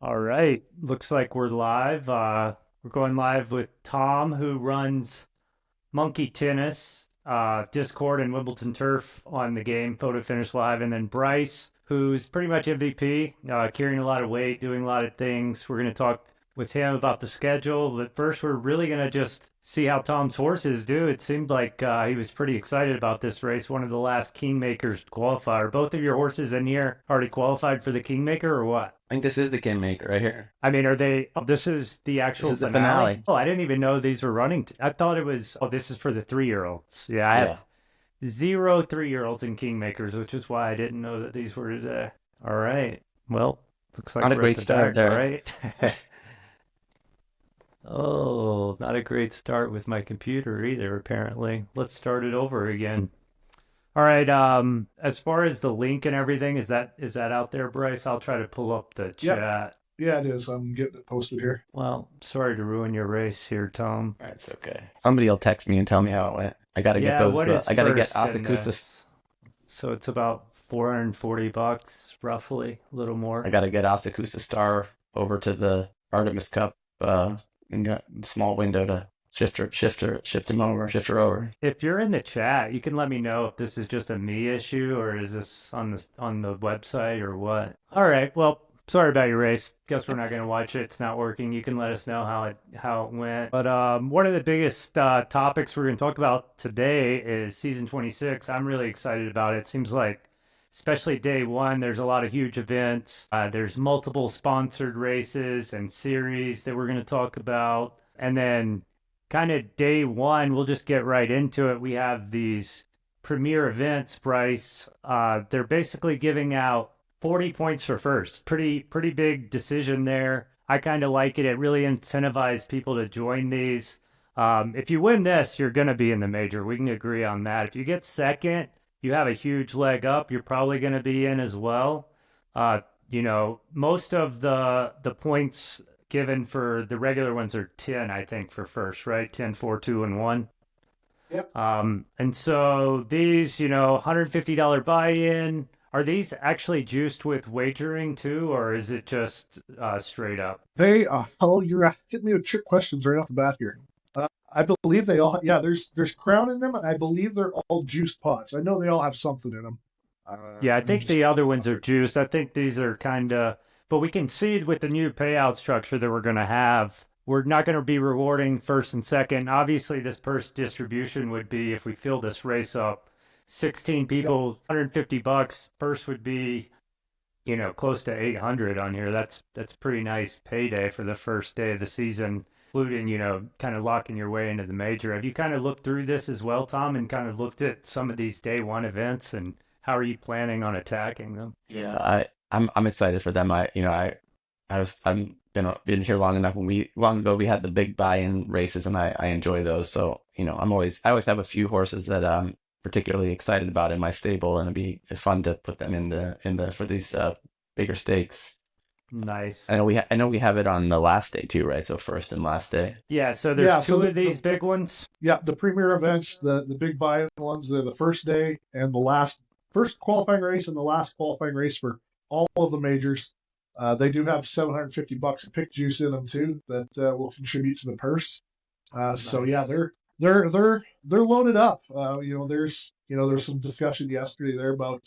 All right. Looks like we're live. We're going live with Tom, who runs MonkeTennis, Discord, and Wimbledon Turf on the game, Photo Finish Live. And then Bryce, who's pretty much MVP, carrying a lot of weight, doing a lot of things. We're going to talk with him about the schedule. But first, we're really going to just see how Tom's horses do. It seemed like he was pretty excited about this race, one of the last Kingmakers qualifier. Both of your horses in here already qualified for the Kingmaker or what? I think this is the Kingmaker right here. I mean, are they? Oh, this is the This actual is the finale. finale. Oh, I didn't even know these were running. I thought it was. Oh, this is for the 3-year-olds. Yeah, I Yeah. have zero 3-year-olds in Kingmakers, which is why I didn't know that these were today. All right. Well, looks like Not a we're at great the start back. All there. right. Oh, not a great start with my computer either, apparently. Let's start it over again. All right. As far as the link and everything, is that out there, Bryce? I'll try to pull up the Yep. chat. Yeah, it is. I'm getting it posted here. Well, sorry to ruin your race here, Tom. That's okay. Somebody will text me and tell me how it went. I gotta get Yeah, those. what is I gotta get first in Asakusa. this? So it's about $440, roughly, a little more. I gotta get Asakusa Star over to the Artemis Cup. And got a small window to shift her over. If you're in the chat, you can let me know if this is just a me issue or is this on the website or what. All right, well, sorry about your race. Guess we're not going to watch it. It's not working. You can let us know how it went. But one of the biggest topics we're going to talk about today is season 26. I'm really excited about it. Seems like especially day one, there's a lot of huge events. There's multiple sponsored races and series that we're going to talk about. And then kind of day one, we'll just get right into it. We have these premier events, Bryce. They're basically giving out 40 points for first. Pretty big decision there. I kind of like it. It really incentivizes people to join these. If you win this, you're going to be in the major. We can agree on that. If you get second, you have a huge leg up. You're probably going to be in as well. Most of the points given for the regular ones are 10, I think, for first, right? 10, 4, 2, and 1. Yep. And so these, $150 buy-in, are these actually juiced with wagering too, or is it just straight up? They you're hitting me with trick questions right off the bat here. I believe they all there's crown in them, and I believe they're all juiced pots. I know they all have something in them. Yeah, I Let me think just the other ones are juiced. I think these are kind of, but we can see with the new payout structure that we're going to have, we're not going to be rewarding first and second. Obviously, this purse distribution would be if we fill this race up, 16 yep. people, $150. First would be, close to 800 on here. That's pretty nice payday for the first day of the season, including, kind of locking your way into the major. Have you kind of looked through this as well, Tom, and kind of looked at some of these day one events and how are you planning on attacking them? Yeah, I'm excited for them. I'm been here long enough. Long ago we had the big buy-in races, and I enjoy those. So I always have a few horses that I'm particularly excited about in my stable, and it'd be fun to put them in the for these bigger stakes. Nice. I know we have it on the last day too, right? So first and last day. Yeah, so Yeah. there's So two of these big ones. the premier events, the big buy-in ones, they're the first day and the first qualifying race and the last qualifying race for all of the majors. They do have $750 of pick juice in them too that will contribute to the purse. So yeah, Nice. they're loaded up. There's some discussion yesterday there about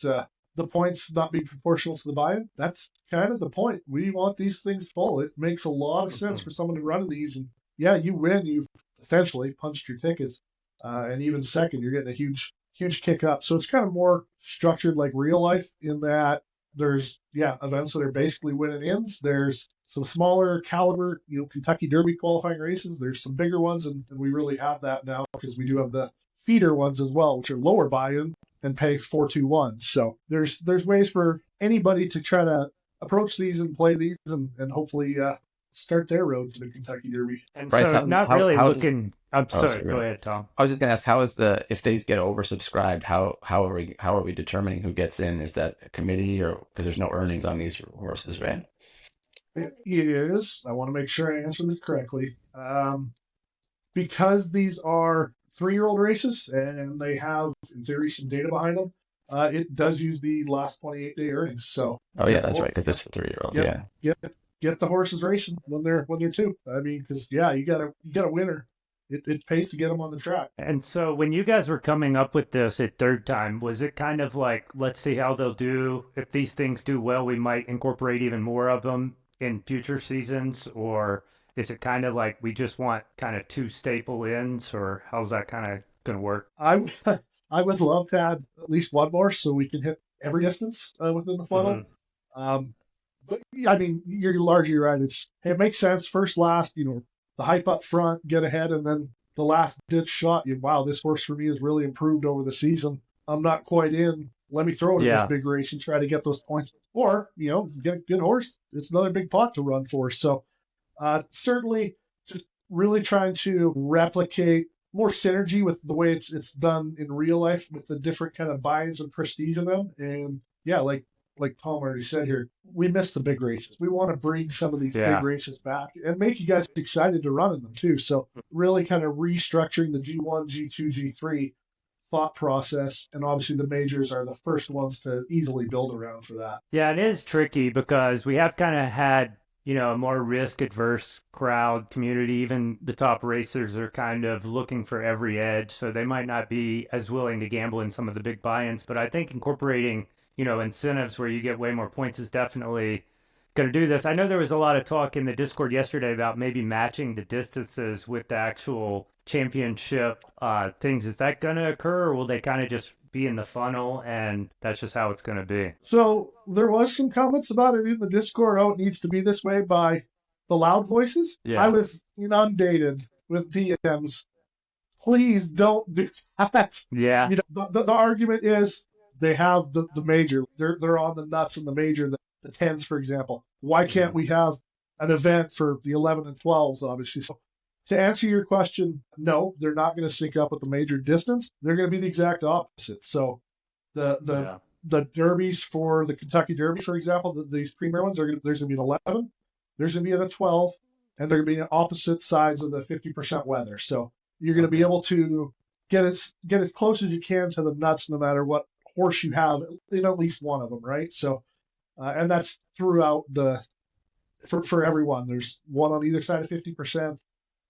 the points not being proportional to the buy-in. That's kind of the point. We want these things full. It makes a lot of sense for someone to run these, and yeah, you win, you've essentially punched your tickets, and even second, you're getting a huge kick up. So it's kind of more structured like real life in that there's events that are basically win and ins. There's some smaller caliber, Kentucky Derby qualifying races. There's some bigger ones, and we really have that now because we do have the feeder ones as well, which are lower buy-in and pay 4-2-1. So there's ways for anybody to try to approach these and play these, and hopefully start their road to the Kentucky Derby. And Bryce, so not really how looking. I'm oh, sorry. Go sorry. ahead, Tom. I was just gonna ask, if these get oversubscribed, how are we determining who gets in? Is that a committee, or because there's no earnings on these horses, right? It is. I want to make sure I answer this correctly. Because these are 3-year-old races and they have, in theory, some data behind them, it does use the last 28-day earnings. So Oh yeah, if that's the right, because this is a 3-year-old. yep, Yeah. yep. get the horses racing when they're two. I mean, because yeah, you got a winner. It pays to get them on the track. And so when you guys were coming up with this at third time, was it kind of like, let's see how they'll do. If these things do well, we might incorporate even more of them in future seasons? Or is it kind of like we just want kind of two staple ins, or how's that kind of going to work? I I would love to add at least one more so we can hit every distance within the Hmm. funnel. Um, but yeah, I mean, you're largely right. It makes sense. First, last, the hype up front, get ahead, and then the last ditch shot. Wow, this horse for me has really improved over the season. I'm not quite in. Let me throw it in this Yeah. big race and try to get those points. Or, get a good horse. It's another big pot to run for. So certainly just really trying to replicate more synergy with the way it's done in real life with the different kind of buys and prestige of them. And yeah, like Tom already said here, we miss the big races. We want to bring some of these big Yeah. races back and make you guys excited to run in them too. So really kind of restructuring the G1, G2, G3 thought process. And obviously the majors are the first ones to easily build around for that. Yeah, it is tricky because we have kind of had, a more risk adverse crowd community. Even the top racers are kind of looking for every edge. So they might not be as willing to gamble in some of the big buy ins. But I think incorporating, incentives where you get way more points is definitely going to do this. I know there was a lot of talk in the Discord yesterday about maybe matching the distances with the actual championship things. Is that going to occur, or will they kind of just be in the funnel and that's just how it's going to be? So there was some comments about it in the Discord. Oh, it needs to be this way by the loud voices. I Yeah. was inundated with DMs. Please don't do that. Yeah. The argument is they have the major. They're on the nuts in the major, the tens, for example. Why can't Mhm. we have an event for the 11 and 12s, obviously? So to answer your question, no, they're not going to sync up with the major distance. They're going to be the exact opposite. So the the Yeah. the derbies for the Kentucky Derby, for example, these premier ones, there's going to be an 11, there's going to be a 12, and they're going to be on opposite sides of the 50% weather. So you're going to be Okay. able to get as close as you can to the nuts, no matter what horse you have in at least one of them, right? So, and that's throughout for everyone. There's one on either side of 50%,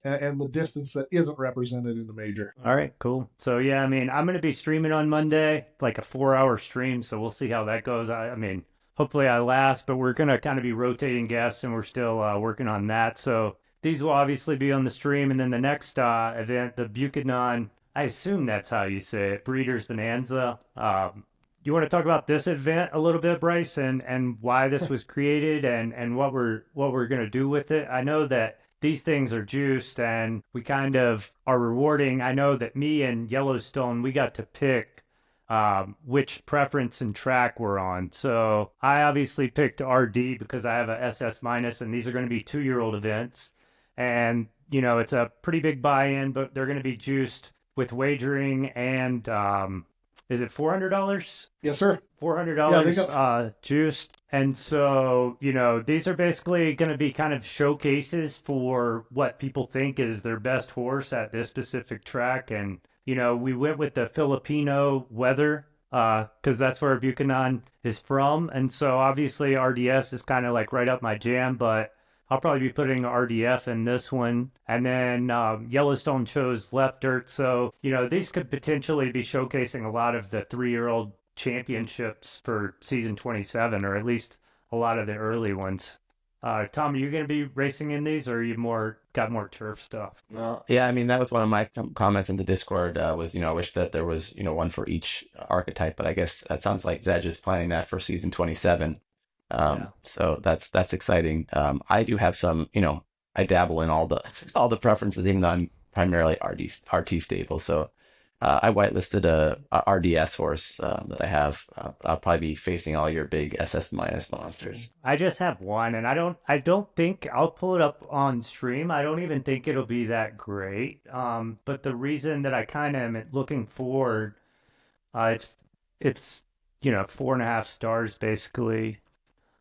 and the distance that isn't represented in the major. All right, cool. So yeah, I mean, I'm going to be streaming on Monday, like a 4 hour stream. So we'll see how that goes. I mean, hopefully I last, but we're going to kind of be rotating guests and we're still working on that. So these will obviously be on the stream. And then the next event, the Buchanan, I assume that's how you say it, Breeders Bonanza. You want to talk about this event a little bit, Bryce, and why this was created and what we're going to do with it? I know that these things are juiced and we kind of are rewarding. I know that me and Yellowstone, we got to pick which preference and track we're on. So I obviously picked RD because I have a SS minus, and these are going to be 2-year-old events. And, it's a pretty big buy in, but they're going to be juiced with wagering and is it $400? Yes, sir. Yeah, they $400 got juiced. And so, these are basically going to be kind of showcases for what people think is their best horse at this specific track. And, we went with the Filipino weather because that's where Buchanan is from. And so obviously RDS is kind of like right up my jam, but I'll probably be putting RDF in this one. And then Yellowstone chose left dirt. So, these could potentially be showcasing a lot of the 3-year-old championships for season 27, or at least a lot of the early ones. Tom, are you going to be racing in these, or are you got more turf stuff? Well, yeah, I mean, that was one of my comments in the Discord was, I wish that there was, one for each archetype, but I guess that sounds like Zedge is planning that for season 27. Yeah. So that's exciting. I do have some, I dabble in all the preferences, even though I'm primarily RT stable. So I whitelisted a RDS horse that I have. I'll probably be facing all your big SS minus monsters. I just have one, and I don't think I'll pull it up on stream. I don't even think it'll be that great. But the reason that I kind of am looking forward, it's 4.5 stars basically.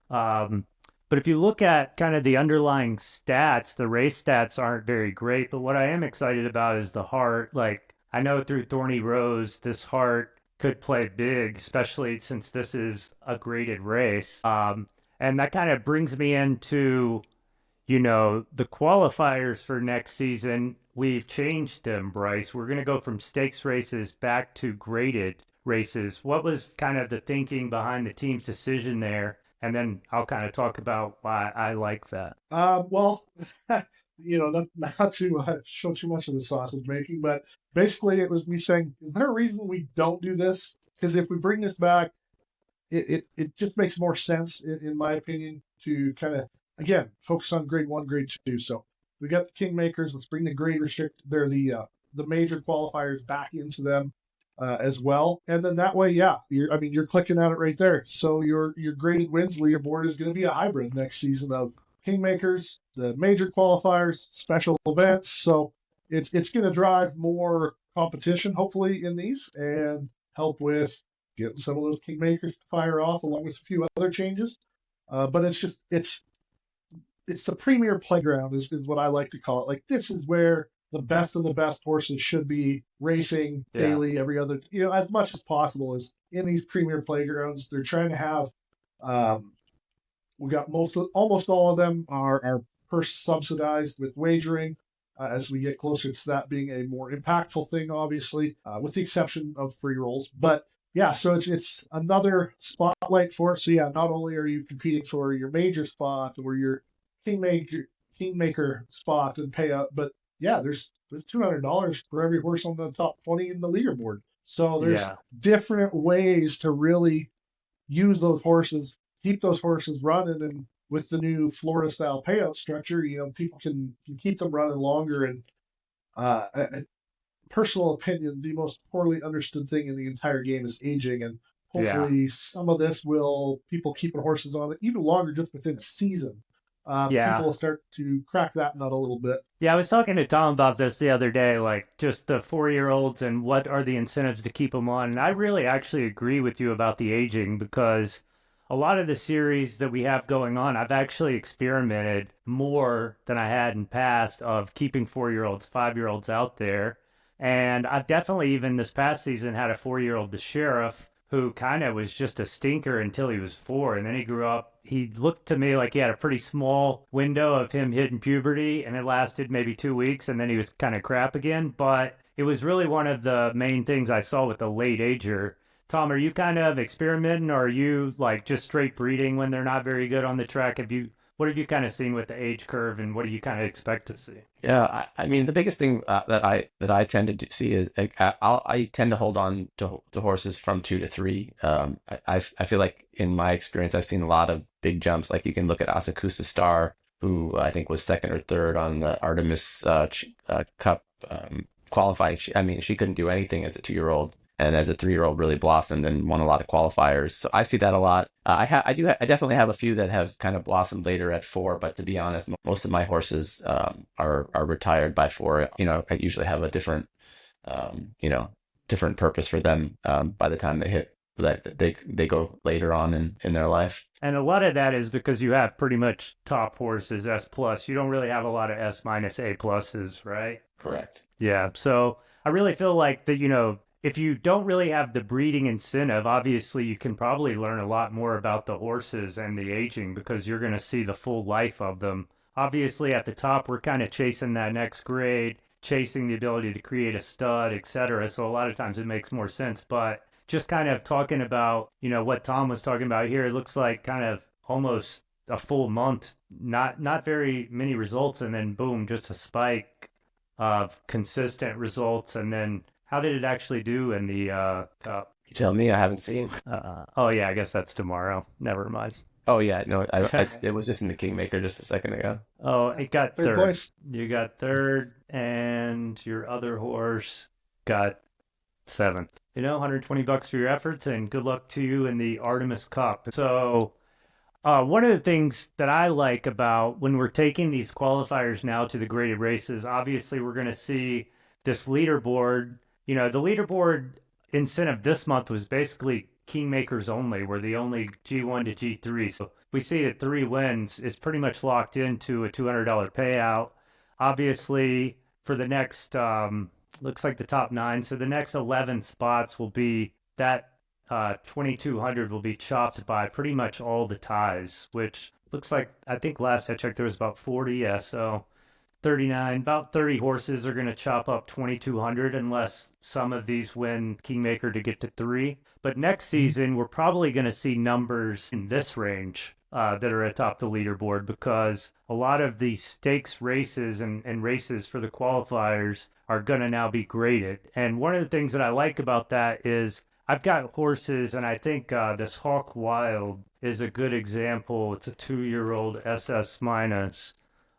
Um, but if you look at kind of the underlying stats, the race stats aren't very great. But what I am excited about is the heart. Like, I know through Thorny Rose, this heart could play big, especially since this is a graded race. And that kind of brings me into, the qualifiers for next season. We've changed them, Bryce. We're going to go from stakes races back to graded races. What was kind of the thinking behind the team's decision there? And then I'll kind of talk about why I like that. Well, not to show too much of the sausage making, but basically it was me saying, is there a reason we don't do this? Because if we bring this back, it just makes more sense, in my opinion, to kind of, again, focus on grade 1, grade 2. So we got the Kingmakers. Let's bring the grade they're the major qualifiers back into them as well. And then that way, yeah, you're clicking at it right there. So your graded wins leaderboard is going to be a hybrid next season of Kingmakers, the major qualifiers, special events. So it's going to drive more competition, hopefully, in these, and help with getting some of those Kingmakers to fire off, along with a few other changes. But it's the premier playground is what I like to call it. Like, this is where the best of the best horses should be racing daily, every other, as much as possible is in these premier playgrounds. They're trying to have, we got almost all of them are purse subsidized with wagering. As we get closer to that being a more impactful thing, obviously, with the exception of free rolls. But yeah, so it's another spotlight for it. So yeah, not only are you competing for your major spot or your kingmaker spot and payout, but yeah, there's $200 for every horse on the top 20 in the leaderboard. So there's different ways to really use those horses, keep those horses running, and with the new Florida style payout structure, people can keep them running longer. And personal opinion, the most poorly understood thing in the entire game is aging, and hopefully some of this will people keeping horses on it even longer, just within a season. People will start to crack that nut a little bit. Yeah, I was talking to Tom about this the other day, like just the 4-year-olds and what are the incentives to keep them on. And I really actually agree with you about the aging, because a lot of the series that we have going on, I've actually experimented more than I had in past of keeping 4-year-olds, 5-year-olds out there. And I've definitely, even this past season, had a 4-year-old, the Sheriff, who kind of was just a stinker until he was 4. And then he grew up. He looked to me like he had a pretty small window of him hitting puberty, and it lasted maybe 2 weeks, and then he was kind of crap again. But it was really one of the main things I saw with the late ager. Tom, are you kind of experimenting, or are you like just straight breeding when they're not very good on the track? What have you kind of seen with the age curve, and what do you kind of expect to see? Yeah, I mean, the biggest thing that I tend to see is I tend to hold on to horses from 2 to 3. I feel like in my experience I've seen a lot of big jumps. Like, you can look at Asakusa Star, who I think was second or third on the Artemis Cup qualifying. She couldn't do anything as a 2-year-old, and as a 3-year-old really blossomed and won a lot of qualifiers. So I see that a lot. I definitely have a few that have kind of blossomed later at 4, but to be honest, most of my horses are retired by 4. I usually have a different different purpose for them by the time they hit that they go later on in their life. And a lot of that is because you have pretty much top horses S plus. You don't really have a lot of S minus A pluses, right? Correct. Yeah. So I really feel like that, if you don't really have the breeding incentive, obviously you can probably learn a lot more about the horses and the aging, because you're going to see the full life of them. Obviously at the top, we're kind of chasing that next grade, chasing the ability to create a stud, etc. So a lot of times it makes more sense. But just kind of talking about, what Tom was talking about here, it looks like kind of almost a full month, not very many results, and then boom, just a spike of consistent results. And then how did it actually do in the Cup? You tell me, I haven't seen. Oh yeah, I guess that's tomorrow. Never mind. Oh yeah, no, it was just in the Kingmaker just a second ago. Oh, it got Third third. place. You got third, and your other horse got 7th. 120 bucks for your efforts, and good luck to you in the Artemis Cup. So, one of the things that I like about when we're taking these qualifiers now to the graded races, obviously we're going to see this leaderboard. The leaderboard incentive this month was basically Kingmakers only. We're the only G1 to G3. So we see that 3 wins is pretty much locked into a $200 payout. Obviously, for the next, looks like the top 9. So the next 11 spots will be that 2200 will be chopped by pretty much all the ties, which looks like, I think last I checked there was about 40. Yeah, so 39, about 30 horses are going to chop up 2200 unless some of these win Kingmaker to get to 3. But next season, we're probably going to see numbers in this range that are atop the leaderboard, because a lot of the stakes races and races for the qualifiers are going to now be graded. And one of the things that I like about that is I've got horses, and I think this Hawk Wild is a good example. It's a 2-year-old SS minus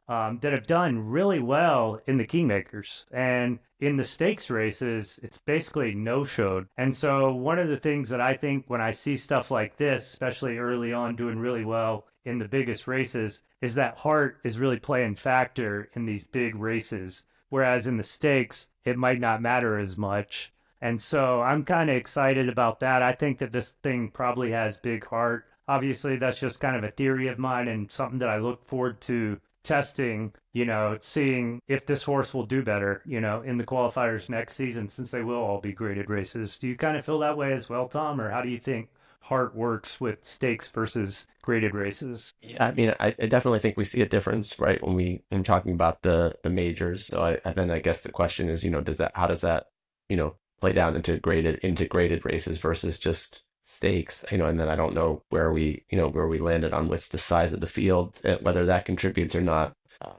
that have done really well in the Kingmakers. And in the stakes races, it's basically no-showed. And so one of the things that I think when I see stuff like this, especially early on doing really well in the biggest races, is that heart is really playing factor in these big races. Whereas in the stakes, it might not matter as much. And so I'm kind of excited about that. I think that this thing probably has big heart. Obviously, that's just kind of a theory of mine and something that I look forward to testing, seeing if this horse will do better, in the qualifiers next season, since they will all be graded races. Do you kind of feel that way as well, Tom, or how do you think heart works with stakes versus graded races? Yeah, I mean, I definitely think we see a difference, right, when I'm talking about the majors. So then I guess the question is, how does that, play down into graded races versus just stakes, and then I don't know where we landed on with the size of the field, whether that contributes or not.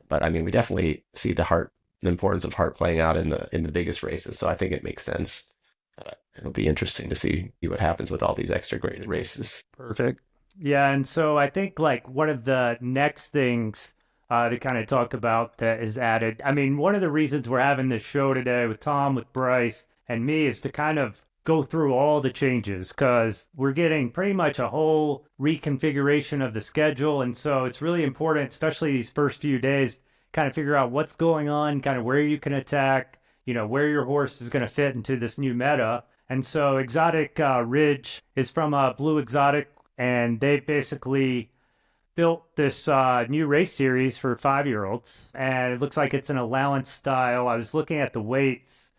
But I mean, we definitely see the importance of heart playing out in the biggest races. So I think it makes sense. It'll be interesting to see what happens with all these extra graded races. Perfect. Yeah, and so I think like one of the next things to kind of talk about that is added. I mean, one of the reasons we're having this show today with Tom, with Bryce, and me is to kind of go through all the changes, because we're getting pretty much a whole reconfiguration of the schedule. And so it's really important, especially these first few days, kind of figure out what's going on, kind of where you can attack, where your horse is going to fit into this new meta. And so Exotic Ridge is from Blue Exotic, and they basically built this new race series for 5-year-olds, and it looks like it's an allowance style. I was looking at the weights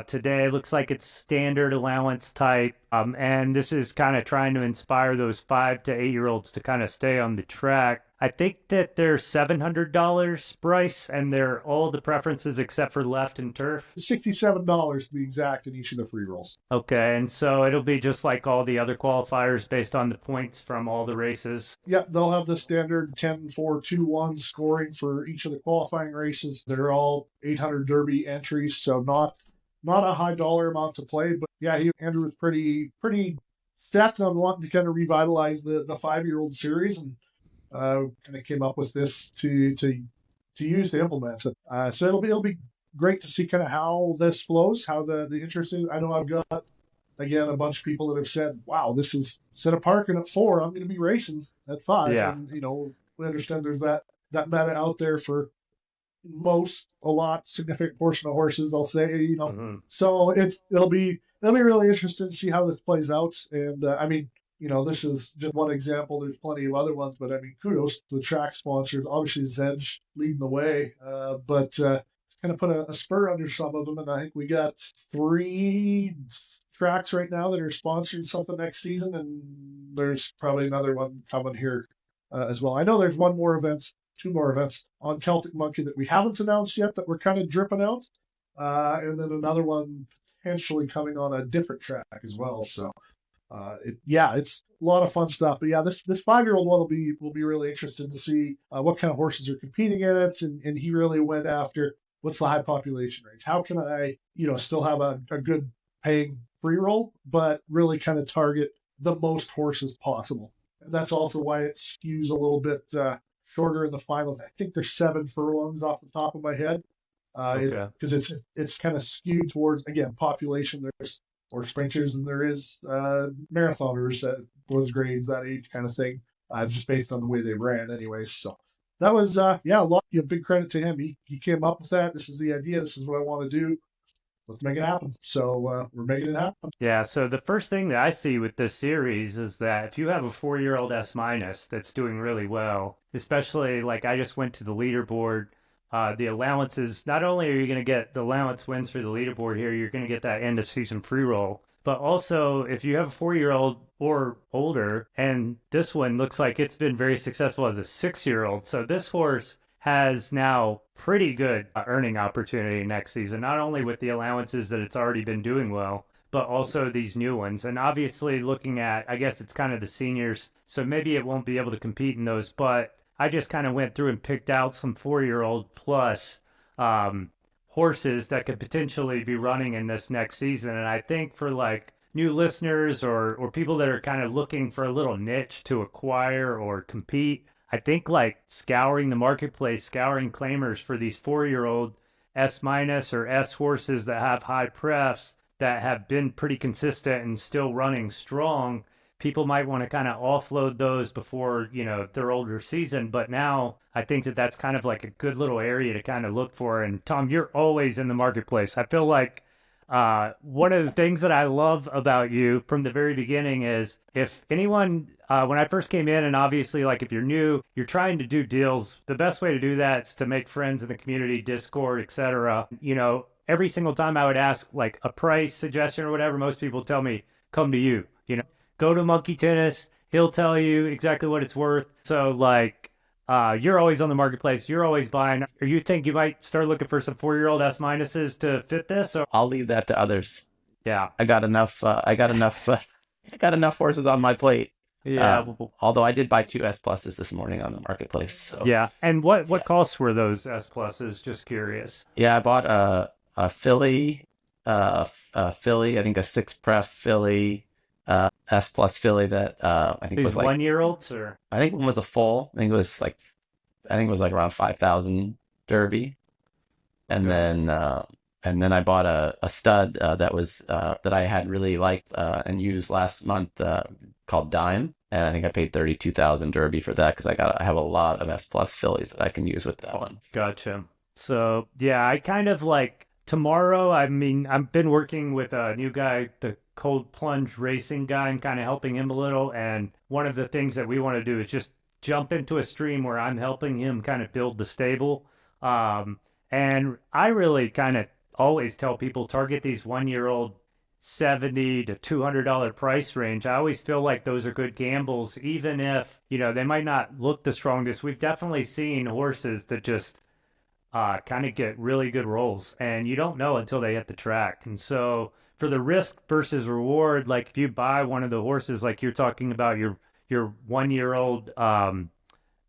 today. It looks like it's standard allowance type, and this is kind of trying to inspire those 5 to 8-year-olds to kind of stay on the track. I think that they're $700, Bryce, and they're all the preferences except for left and turf. $67 to be exact in each of the free rolls. Okay, and so it'll be just like all the other qualifiers based on the points from all the races. Yep, they'll have the standard 10-4-2-1 scoring for each of the qualifying races. They're all 800 Derby entries, so not a high dollar amount to play. But yeah, Andrew was pretty set on wanting to kind of revitalize the 5-year-old series, and kind of came up with this to use to implement it. So it'll be great to see kind of how this flows, how the interest is. I know I've got, again, a bunch of people that have said, wow, this is instead of parking at 4, I'm going to be racing at 5. Yeah. And, we understand there's that meta out there for significant portion of horses, they'll say, So it'll be really interesting to see how this plays out. And I mean, this is just one example. There's plenty of other ones, but I mean, kudos to the track sponsors. Obviously, Zedge leading the way, but it's kind of put a spur under some of them. And I think we got 3 tracks right now that are sponsoring something next season, and there's probably another one coming here as well. I know there's 2 more events on Celtic Monkey that we haven't announced yet that we're kind of dripping out, and then another one potentially coming on a different track as well. So. It's a lot of fun stuff. But yeah, this 5-year-old one will be really interested to see what kind of horses are competing in it, and he really went after what's the high population rates. How can I still have a good paying free roll, but really kind of target the most horses possible. And that's also why it skews a little bit shorter in the finals. I think there's 7 furlongs off the top of my head, because it's kind of skewed towards, again, population. There's or sprinters, and there is marathoners at those grades, that age kind of thing, just based on the way they ran anyways. So that was, a lot, big credit to him. He came up with that. This is the idea. This is what I want to do. Let's make it happen. So we're making it happen. Yeah, so the first thing that I see with this series is that if you have a 4-year-old S- that's doing really well, especially like I just went to the leaderboard, the allowances, not only are you going to get the allowance wins for the leaderboard here, you're going to get that end of season free roll, but also if you have a 4-year-old or older, and this one looks like it's been very successful as a 6-year-old. So this horse has now pretty good earning opportunity next season, not only with the allowances that it's already been doing well, but also these new ones. And obviously, looking at, I guess it's kind of the seniors, so maybe it won't be able to compete in those. But I just kind of went through and picked out some 4-year-old plus um, horses that could potentially be running in this next season. And I think for like new listeners or people that are kind of looking for a little niche to acquire or compete, I think like scouring the marketplace, scouring claimers for these 4-year-old S minus or S horses that have high prefs that have been pretty consistent and still running strong, people might want to kind of offload those before, their older season. But now I think that that's kind of like a good little area to kind of look for. And Tom, you're always in the marketplace. I feel like one of the things that I love about you from the very beginning is if anyone, when I first came in, and obviously, like if you're new, you're trying to do deals, the best way to do that is to make friends in the community, Discord, etc. Every single time I would ask like a price suggestion or whatever, most people tell me, come to you, go to MonkeTennis. He'll tell you exactly what it's worth. So like, you're always on the marketplace. You're always buying. Or you think you might start looking for some 4-year-old S minuses to fit this? Or I'll leave that to others. yeah, I got enough. I got enough horses on my plate. yeah, Although I did buy 2 S pluses this morning on the marketplace. So yeah. And what yeah, costs were those S pluses? Just curious. yeah. I bought a filly, a filly. I think a 6 pref filly, S plus filly that I think These was like 1-year-olds, or I think one was a full. I think it was like around 5,000 Derby, and okay, then I bought a stud that I had really liked and used last month called Dime, and I think I paid 32,000 Derby for that because I have a lot of S plus fillies that I can use with that one. gotcha. So yeah, I kind of like tomorrow. I mean, I've been working with a new guy, the cold plunge racing guy, and kind of helping him a little. And one of the things that we want to do is just jump into a stream where I'm helping him kind of build the stable. Um, and I really kind of always tell people target these 1-year-old 70 to $200 price range. I always feel like those are good gambles, even if, they might not look the strongest. We've definitely seen horses that just kind of get really good rolls, and you don't know until they hit the track. And so, for the risk versus reward, like if you buy one of the horses, like you're talking about your 1-year-old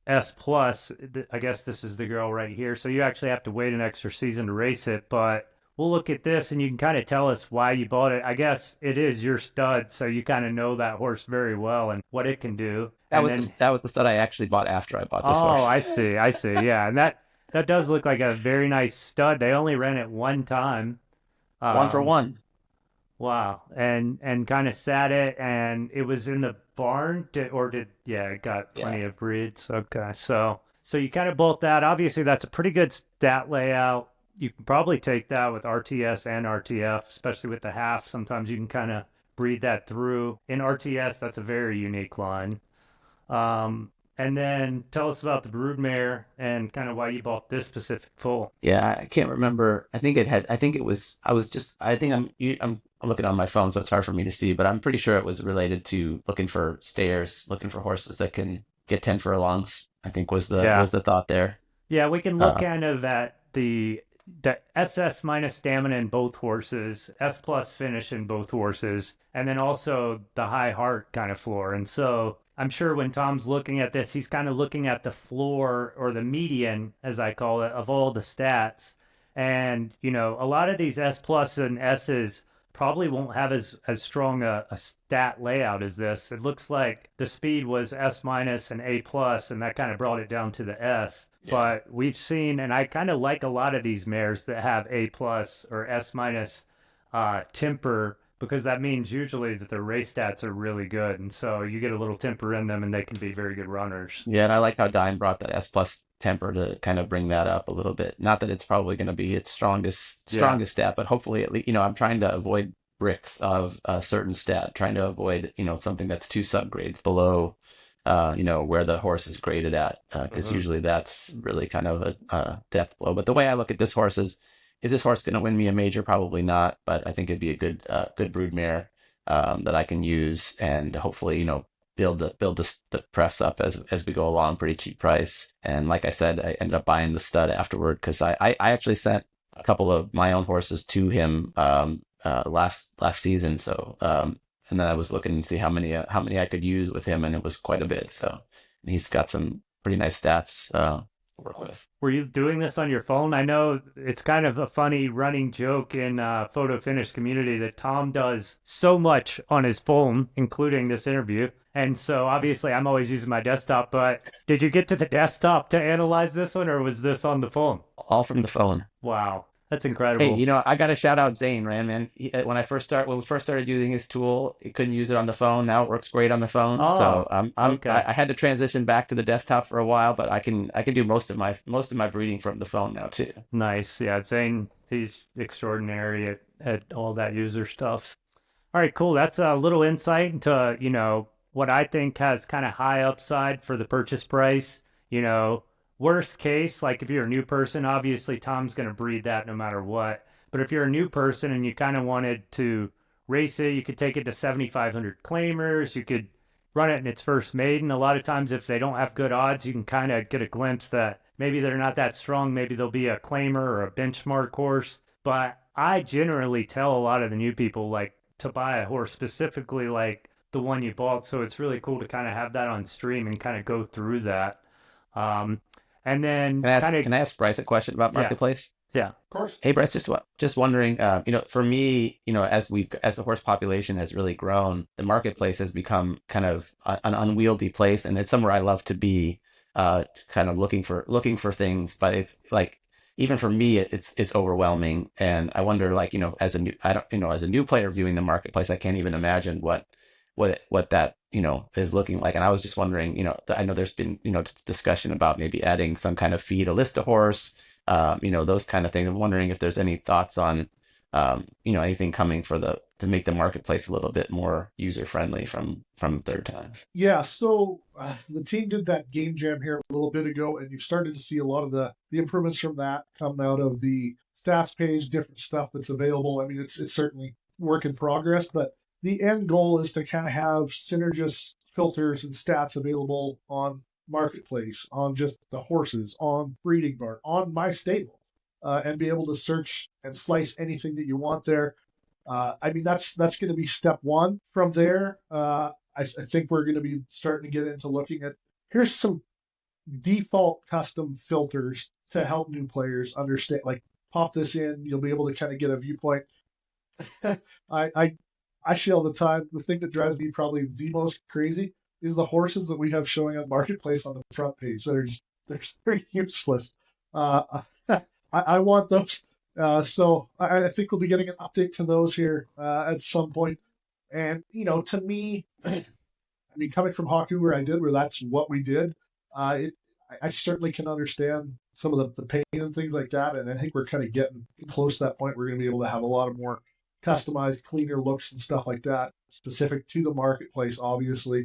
S plus, I guess this is the girl right here. So you actually have to wait an extra season to race it, but we'll look at this and you can kind of tell us why you bought it. I guess it is your stud, so you kind of know that horse very well and what it can do. And then, That was the stud I actually bought after I bought this oh, horse. I see. Yeah, and that does look like a very nice stud. They only ran it one time. One for Um, one. wow, and kind of sat it, and it was in the barn. Yeah, it got Yeah. plenty of breeds. Okay, so you kind of bolt that. Obviously, that's a pretty good stat layout. You can probably take that with RTS and RTF, especially with the half. Sometimes you can kind of breed that through. In RTS, that's a very unique line. And then tell us about the broodmare and kind of why you bought this specific foal. Yeah, I can't remember. I think it was, I think I'm looking on my phone, so it's hard for me to see, but I'm pretty sure it was related to looking for stayers, looking for horses that can get 10 furlongs, I think Yeah. was the thought there. Yeah, we can look Uh, kind of at the SS minus stamina in both horses, S plus finish in both horses, and then also the high heart kind of floor. And so I'm sure when Tom's looking at this, he's kind of looking at the floor or the median, as I call it, of all the stats. And, a lot of these S plus and S's probably won't have as strong a stat layout as this. It looks like the speed was S minus and A plus, and that kind of brought it down to the S. yeah. But we've seen, and I kind of like a lot of these mares that have A plus or S minus temper, because that means usually that their race stats are really good, and so you get a little temper in them, and they can be very good runners. Yeah, and I like how Dine brought that S plus temper to kind of bring that up a little bit. Not that it's probably going to be its Yeah. strongest stat, but hopefully at least, I'm trying to avoid bricks of a certain stat, trying to avoid, something that's 2 subgrades below, where the horse is graded at, because Mhm. usually that's really kind of a death blow. But the way I look at this horse is this horse going to win me a major? Probably not, but I think it'd be a good brood mare that I can use, and hopefully, build the prefs up as we go along, pretty cheap price. And like I said, I ended up buying the stud afterward, because I actually sent a couple of my own horses to him last season. So and then I was looking to see how many I could use with him, and it was quite a bit. So he's got some pretty nice stats to work with. Were you doing this on your phone? I know it's kind of a funny running joke in photo finish community that Tom does so much on his phone, including this interview. And so obviously I'm always using my desktop, but did you get to the desktop to analyze this one, or was this on the phone? All from the phone. Wow. That's Hey, incredible. I got to shout out Zane, man. When we first started using his tool, he couldn't use it on the phone. Now it works great on the phone. Oh, So okay. I had to transition back to the desktop for a while, but I can do most of my breeding from the phone now too. Nice. Yeah, Zane, he's extraordinary at all that user stuff. All right, cool. That's a little insight into, what I think has kind of high upside for the purchase price. You know, worst case, like if you're a new person, obviously Tom's going to breed that no matter what. But if you're a new person and you kind of wanted to race it, you could take it to 7,500 claimers. You could run it in its first maiden. A lot of times, if they don't have good odds, you can kind of get a glimpse that maybe they're not that strong. Maybe they'll be a claimer or a benchmark horse. But I generally tell a lot of the new people, like, to buy a horse specifically like the one you bought. So it's really cool to kind of have that on stream and kind of go through that. Um, and then kind of, Can I ask Bryce a question about yeah, marketplace? yeah. Of course. Hey, Bryce, just wondering, for me, as the horse population has really grown, the marketplace has become kind of an unwieldy place, and it's somewhere I love to be, kind of looking for things. But it's like, even for me, it's overwhelming, and I wonder, like, as a new, I don't, as a new player viewing the marketplace, I can't even imagine what that is looking like. And I was just wondering, I know there's been discussion about maybe adding some kind of fee to list a horse, those kind of things. I'm wondering if there's any thoughts on, anything coming to make the marketplace a little bit more user friendly from third times. Yeah, so the team did that game jam here a little bit ago, and you started to see a lot of the improvements from that come out of the stats page, different stuff that's available. I mean, it's certainly work in progress, but the end goal is to kind of have synergist filters and stats available on marketplace, on just the horses, on breeding barn, on my stable, and be able to search and slice anything that you want there. I mean, that's going to be step one. From there, I think we're going to be starting to get into looking at, here's some default custom filters to help new players understand. Like, pop this in, you'll be able to kind of get a viewpoint. I, I I say all the time, the thing that drives me probably the most crazy is the horses that we have showing on marketplace on the front page. They're useless. I want those. So I think we'll be getting an update to those here at some point. And to me, I mean, coming from hockey where that's what we did, I certainly can understand some of the pain and things like that. And I think we're kind of getting close to that point. We're going to be able to have a lot of more customized, cleaner looks and stuff like that, specific to the marketplace, obviously,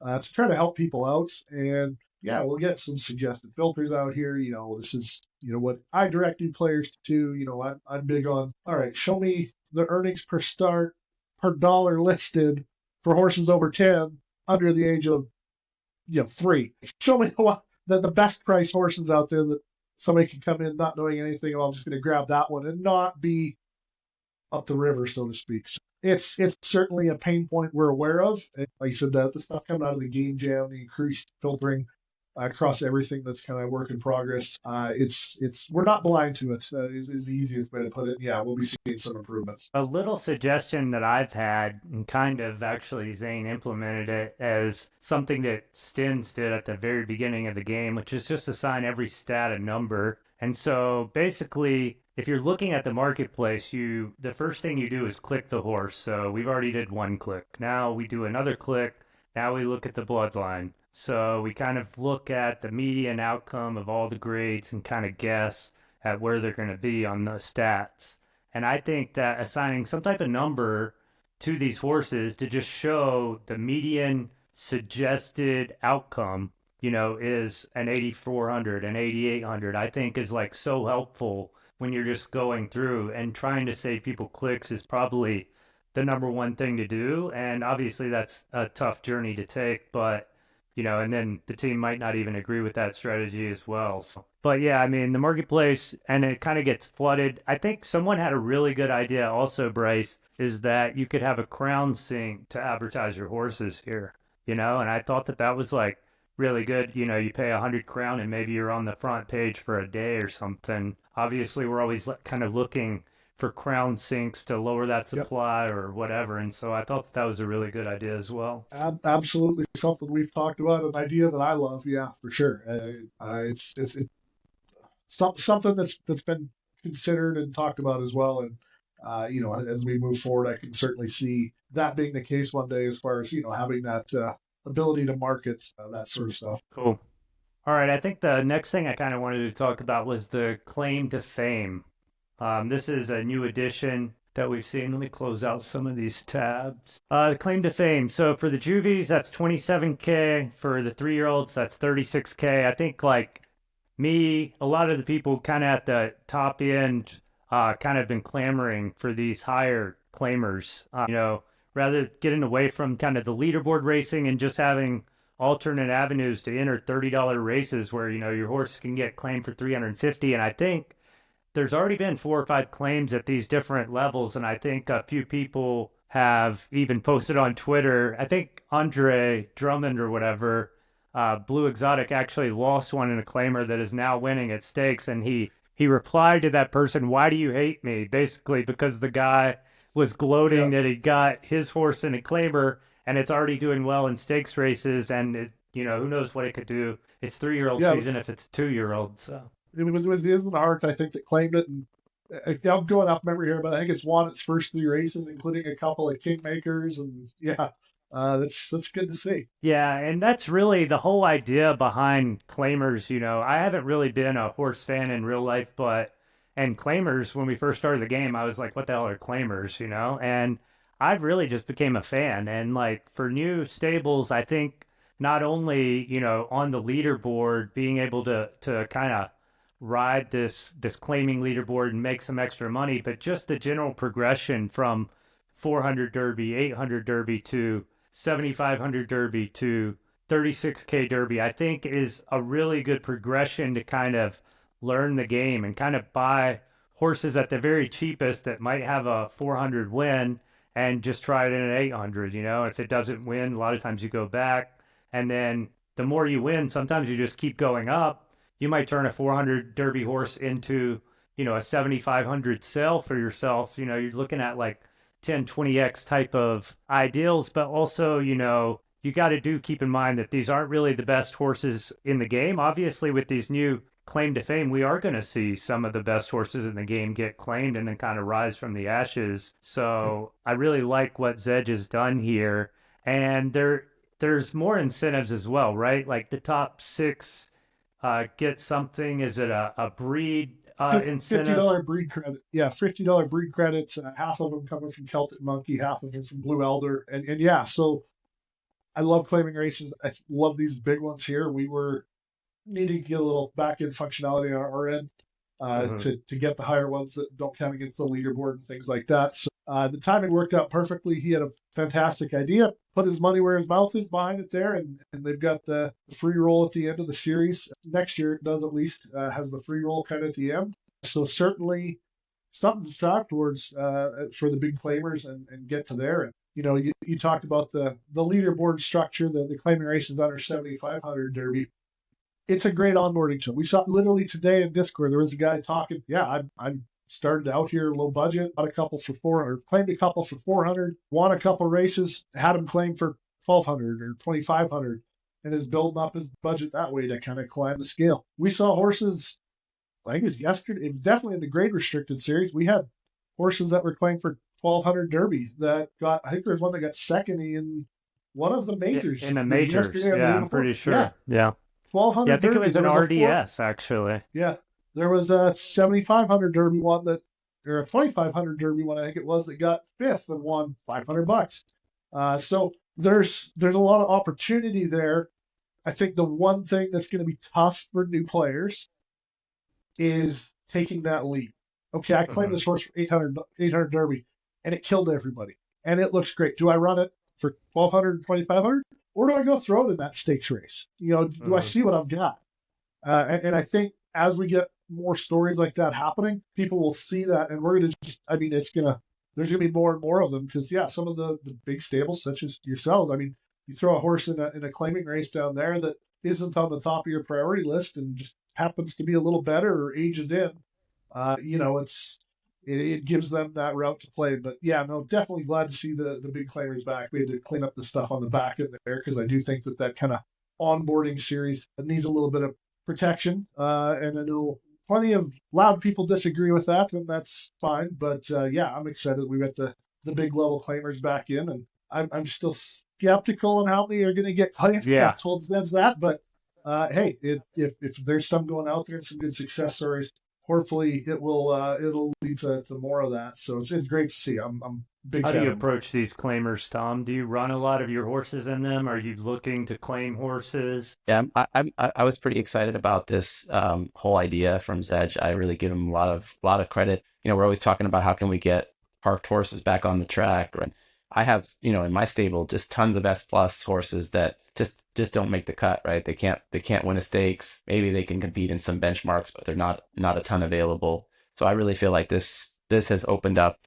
to try to help people out. And yeah, we'll get some suggested filters out here. This is what I direct new players to. I'm big on. All right, show me the earnings per start per dollar listed for horses over 10 under the age of 3. Show me the best price horses out there that somebody can come in not knowing anything. I'm just going to grab that one and not be up the river, so to speak. So it's certainly a pain point we're aware of. And like I said, the stuff coming out of the game jam, the increased filtering across everything that's kind of work in progress. It's we're not blind to it. Is the easiest way to put it. Yeah, we'll be seeing some improvements. A little suggestion that I've had, and kind of actually Zane implemented it as something that Stins did at the very beginning of the game, which is just assign every stat a number. And so basically, if you're looking at the marketplace, the first thing you do is click the horse. So we've already did one click. Now we do another click. Now we look at the bloodline. So we kind of look at the median outcome of all the grades and kind of guess at where they're going to be on the stats. And I think that assigning some type of number to these horses to just show the median suggested outcome, is an 8,400, an 8,800, I think is like so helpful when you're just going through and trying to save people clicks is probably the number one thing to do. And obviously that's a tough journey to take, but and then the team might not even agree with that strategy as well. So, but yeah, I mean, the marketplace, and it kind of gets flooded. I think someone had a really good idea also, Bryce, is that you could have a crown sync to advertise your horses here, and I thought that was like really good. You pay 100 crown and maybe you're on the front page for a day or something. Obviously, we're always kind of looking for crown sinks to lower that Yep. supply or whatever. And so I thought that was a really good idea as well. Absolutely something we've talked about, an idea that I love. Yeah, for sure. It's something that's been considered and talked about as well. And as we move forward, I can certainly see that being the case one day, as far as having that ability to market that sort of stuff. Cool. All right. I think the next thing I kind of wanted to talk about was the claim to fame. This is a new addition that we've seen. Let me close out some of these tabs. The claim to fame. So for the juvies, that's 27K. For the 3-year-olds, that's 36K. I think like me, a lot of the people kind of at the top end kind of been clamoring for these higher claimers, rather getting away from kind of the leaderboard racing and just having alternate avenues to enter $30 races where, your horse can get claimed for 350. And I think there's already been 4 or 5 claims at these different levels. And I think a few people have even posted on Twitter. I think Andre Drummond or whatever, Blue Exotic, actually lost one in a claimer that is now winning at stakes. And he replied to that person, "Why do you hate me?" Basically, because the guy was gloating Yeah. that he got his horse in a claimer and it's already doing well in stakes races. And, who knows what it could do. It's 3-year-old Yeah, season if it's 2-year-old. So. it was Isn't Art, I think, that claimed it. And I'm going off memory here, but I think it's won its first 3 races, including a couple of Kingmakers. And yeah, that's good to see. Yeah, and that's really the whole idea behind claimers. I haven't really been a horse fan in real life, and claimers, when we first started the game, I was like, what the hell are claimers, And I've really just became a fan. And like for new stables, I think not only, on the leaderboard, being able to kind of ride this claiming leaderboard and make some extra money, but just the general progression from 400 Derby, 800 Derby to 7,500 Derby to 36K Derby, I think is a really good progression to kind of learn the game and kind of buy horses at the very cheapest that might have a 400 win and just try it in an 800. If it doesn't win, a lot of times you go back. And then the more you win, sometimes you just keep going up. You might turn a 400 Derby horse into, a 7,500 sale for yourself. You're looking at like 10, 20x type of ideals, but also, you got to keep in mind that these aren't really the best horses in the game. Obviously, with these new claim to fame, we are going to see some of the best horses in the game get claimed and then kind of rise from the ashes. So I really like what Zedge has done here. And there's more incentives as well, right? Like the top 6 get something. Is it a breed incentive? $50 breed credit. Yeah, $50 breed credits. Half of them coming from Celtic Monkey, half of them from Blue Elder, and yeah. So I love claiming races. I love these big ones here. We were needing to get a little back end functionality on our end Mhm. to get the higher ones that don't count against the leaderboard and things like that. So the timing worked out perfectly. He had a fantastic idea, put his money where his mouth is behind it there, and they've got the free roll at the end of the series. Next year, it does at least, has the free roll kind of at the end. So certainly something to strive towards for the big claimers and get to there. And, you talked about the leaderboard structure, the claiming races under 7,500 Derby. It's a great onboarding tool. We saw literally today in Discord, there was a guy talking. Yeah, I'm started out here low budget, got a couple for 400, claimed a couple for 400, won a couple races, had him claim for 1,200 or 2,500, and is building up his budget that way to kind of climb the scale. We saw horses, I think it was yesterday, it was definitely in the grade restricted series. We had horses that were claimed for 1,200 Derby that got, I think there was one that got second in one of the majors In the majors, yesterday or the yeah, day I'm before. pretty Yeah, sure. Yeah. Yeah, I 1,200 think it Derby. was There an was a RDS actually. yeah, there was a 7,500 Derby one or a 2,500 Derby one, I think it was, that got fifth and won $500. So there's a lot of opportunity there. I think the one thing that's going to be tough for new players is taking that leap. Okay, I claimed Mhm. this horse for 800 Derby, and it killed everybody. and it looks great. Do I run it for 1,200, 2,500, or do I go throw it in that stakes race? Do I see what I've got? And I think as we get more stories like that happening, people will see that, and we're going to just, I mean, there's going to be more and more of them because, yeah, some of the big stables, such as yourselves, I mean, you throw a horse in a claiming race down there that isn't on the top of your priority list and just happens to be a little better or ages in, it gives them that route to play. But yeah, no, definitely glad to see the big claimers back. We had to clean up the stuff on the back end there because I do think that kind of onboarding series needs a little bit of protection. And I know plenty of loud people disagree with that, and that's fine. But yeah, I'm excited we got the big level claimers back in, and I'm still skeptical on how many are going to get claims. Yeah. I've told Zeds that, but hey, if there's some going out there and some good success stories, hopefully it'll lead to more of that. So it's great to see. I'm big How do fan you of them. approach these claimers, Tom? Do you run a lot of your horses in them? Are you looking to claim horses? Yeah, I was pretty excited about this whole idea from Zedge. I really give him a lot of credit. We're always talking about how can we get parked horses back on the track, right? I have, in my stable just tons of S plus horses that just don't make the cut, right? They can't win a stakes. Maybe they can compete in some benchmarks, but they're not a ton available. So I really feel like this has opened up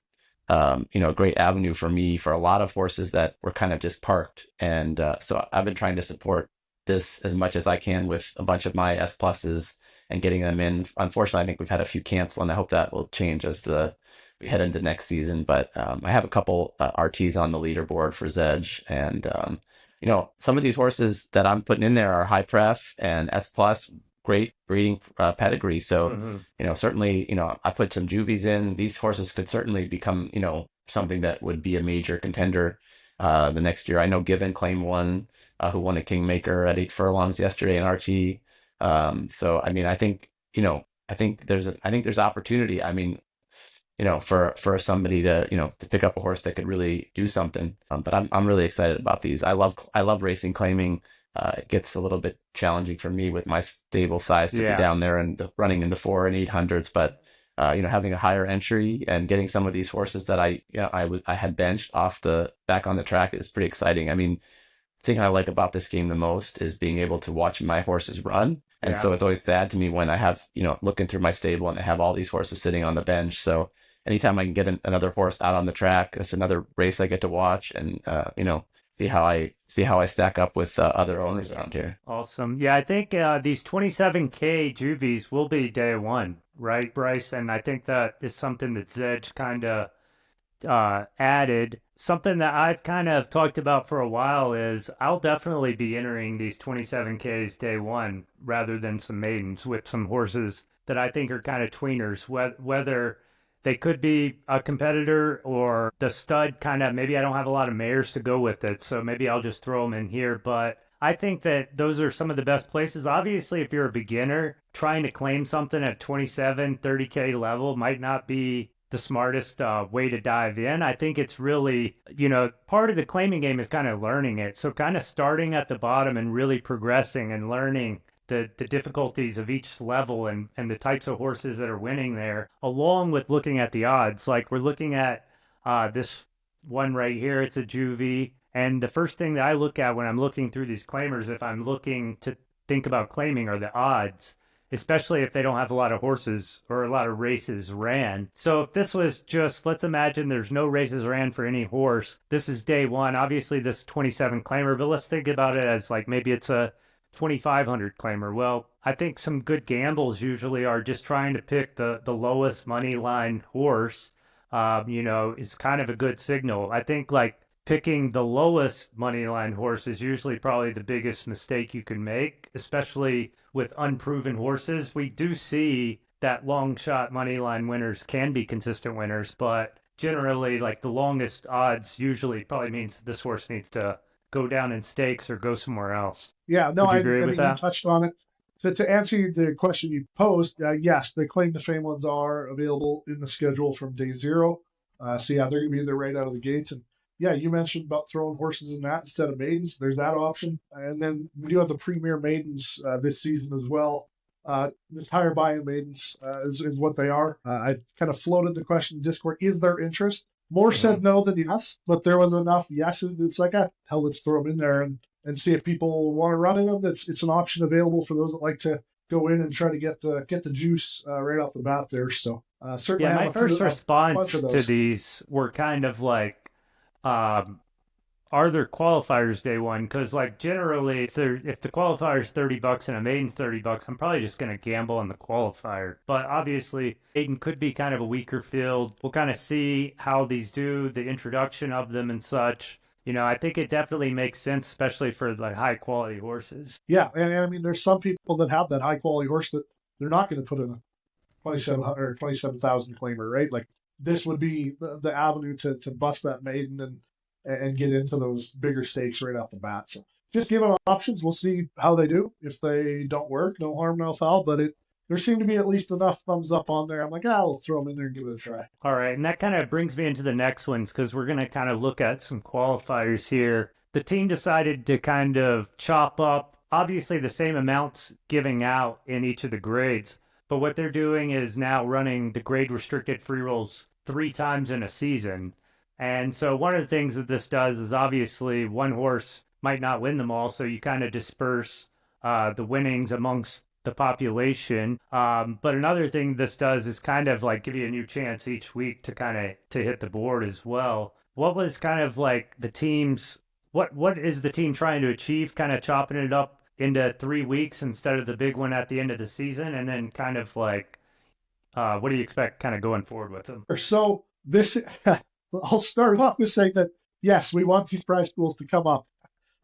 a great avenue for me for a lot of horses that were kind of just parked. And so I've been trying to support this as much as I can with a bunch of my S pluses and getting them in. Unfortunately, I think we've had a few cancel, and I hope that will change as we head into next season. But I have a couple RTs on the leaderboard for Zedge, and some of these horses that I'm putting in there are high pref and S plus, great breeding pedigree. So certainly, I put some juvies in. These horses could certainly become something that would be a major contender the next year. I know Given claimed one who won a Kingmaker at 8 furlongs yesterday in RT. So I mean, I think there's opportunity. I mean, for somebody to pick up a horse that could really do something. But I'm really excited about these. I love racing claiming. It gets a little bit challenging for me with my stable size to be down there and running into 4 and 800s. But having a higher entry and getting some of these horses that I had benched back on the track is pretty exciting. I mean, the thing I like about this game the most is being able to watch my horses run. And so it's always sad to me when I have, looking through my stable and I have all these horses sitting on the bench. So anytime I can get another horse out on the track, it's another race I get to watch and, see how I stack up with other owners around here. Awesome. Yeah, I think these 27K juvies will be day one, right, Bryce? And I think that is something that Zedge kind of added. Something that I've kind of talked about for a while is I'll definitely be entering these 27Ks day one rather than some maidens with some horses that I think are kind of tweeners, whether they could be a competitor or the stud kind of, maybe I don't have a lot of mares to go with it. So maybe I'll just throw them in here. But I think that those are some of the best places. Obviously, if you're a beginner, trying to claim something at 27, 30K level might not be the smartest way to dive in. I think it's really, part of the claiming game is kind of learning it. So kind of starting at the bottom and really progressing and learning the difficulties of each level and the types of horses that are winning there, along with looking at the odds. Like we're looking at this one right here. It's a juvie. And the first thing that I look at when I'm looking through these claimers, if I'm looking to think about claiming, are the odds, especially if they don't have a lot of horses or a lot of races ran. So if this was just, let's imagine there's no races ran for any horse. This is day one. Obviously, this 27 claimer, but let's think about it as like maybe it's a 2,500 claimer. Well, I think some good gambles usually are just trying to pick the lowest money line horse. Is kind of a good signal. I think like picking the lowest money line horse is usually probably the biggest mistake you can make, especially with unproven horses. We do see that long shot money line winners can be consistent winners, but generally like the longest odds usually probably means this horse needs to go down in stakes or go somewhere else. Yeah, no, Would you I agree with mean, you that? touched on it. To answer the question you posed, yes, the claim to fame ones are available in the schedule from day zero. So yeah, they're going to be there right out of the gates. And yeah, you mentioned about throwing horses in that instead of maidens. There's that option. And then we do have the premier maidens this season as well. The tire buy-in maidens is what they are. I kind of floated the question in Discord: is there interest? More Mhm. said no than yes, but there was enough yeses. It's like, hell, let's throw them in there and see if people want to run in them. It's an option available for those that like to go in and try to get the juice right off the bat there. So Yeah, certainly have my first a bunch of response to those. these were kind of like, um, are there qualifiers day one? Because like generally, if the qualifier's $30 and a maiden's $30, I'm probably just gonna gamble on the qualifier. But obviously, maiden could be kind of a weaker field. We'll kind of see how these do, the introduction of them and such. I think it definitely makes sense, especially for like high quality horses. Yeah, and I mean, there's some people that have that high quality horse that they're not going to put in a 2700 or 27,000 claimer, right? Like this would be the avenue to bust that maiden and get into those bigger stakes right off the bat. So just give them options. We'll see how they do. If they don't work, no harm, no foul. But there seemed to be at least enough thumbs up on there. I'm like, I'll throw them in there and give it a try. All right, and that kind of brings me into the next ones because we're going to kind of look at some qualifiers here. The team decided to kind of chop up, obviously, the same amounts giving out in each of the grades, but what they're doing is now running the grade restricted free rolls 3 times in a season. And so, one of the things that this does is obviously one horse might not win them all, so you kind of disperse the winnings amongst the population. But another thing this does is kind of like give you a new chance each week to kind of to hit the board as well. What was kind of like the team's what is the team trying to achieve? Kind of chopping it up into 3 weeks instead of the big one at the end of the season, and then kind of like what do you expect kind of going forward with them? So this, I'll start off with saying that yes, we want these prize pools to come up.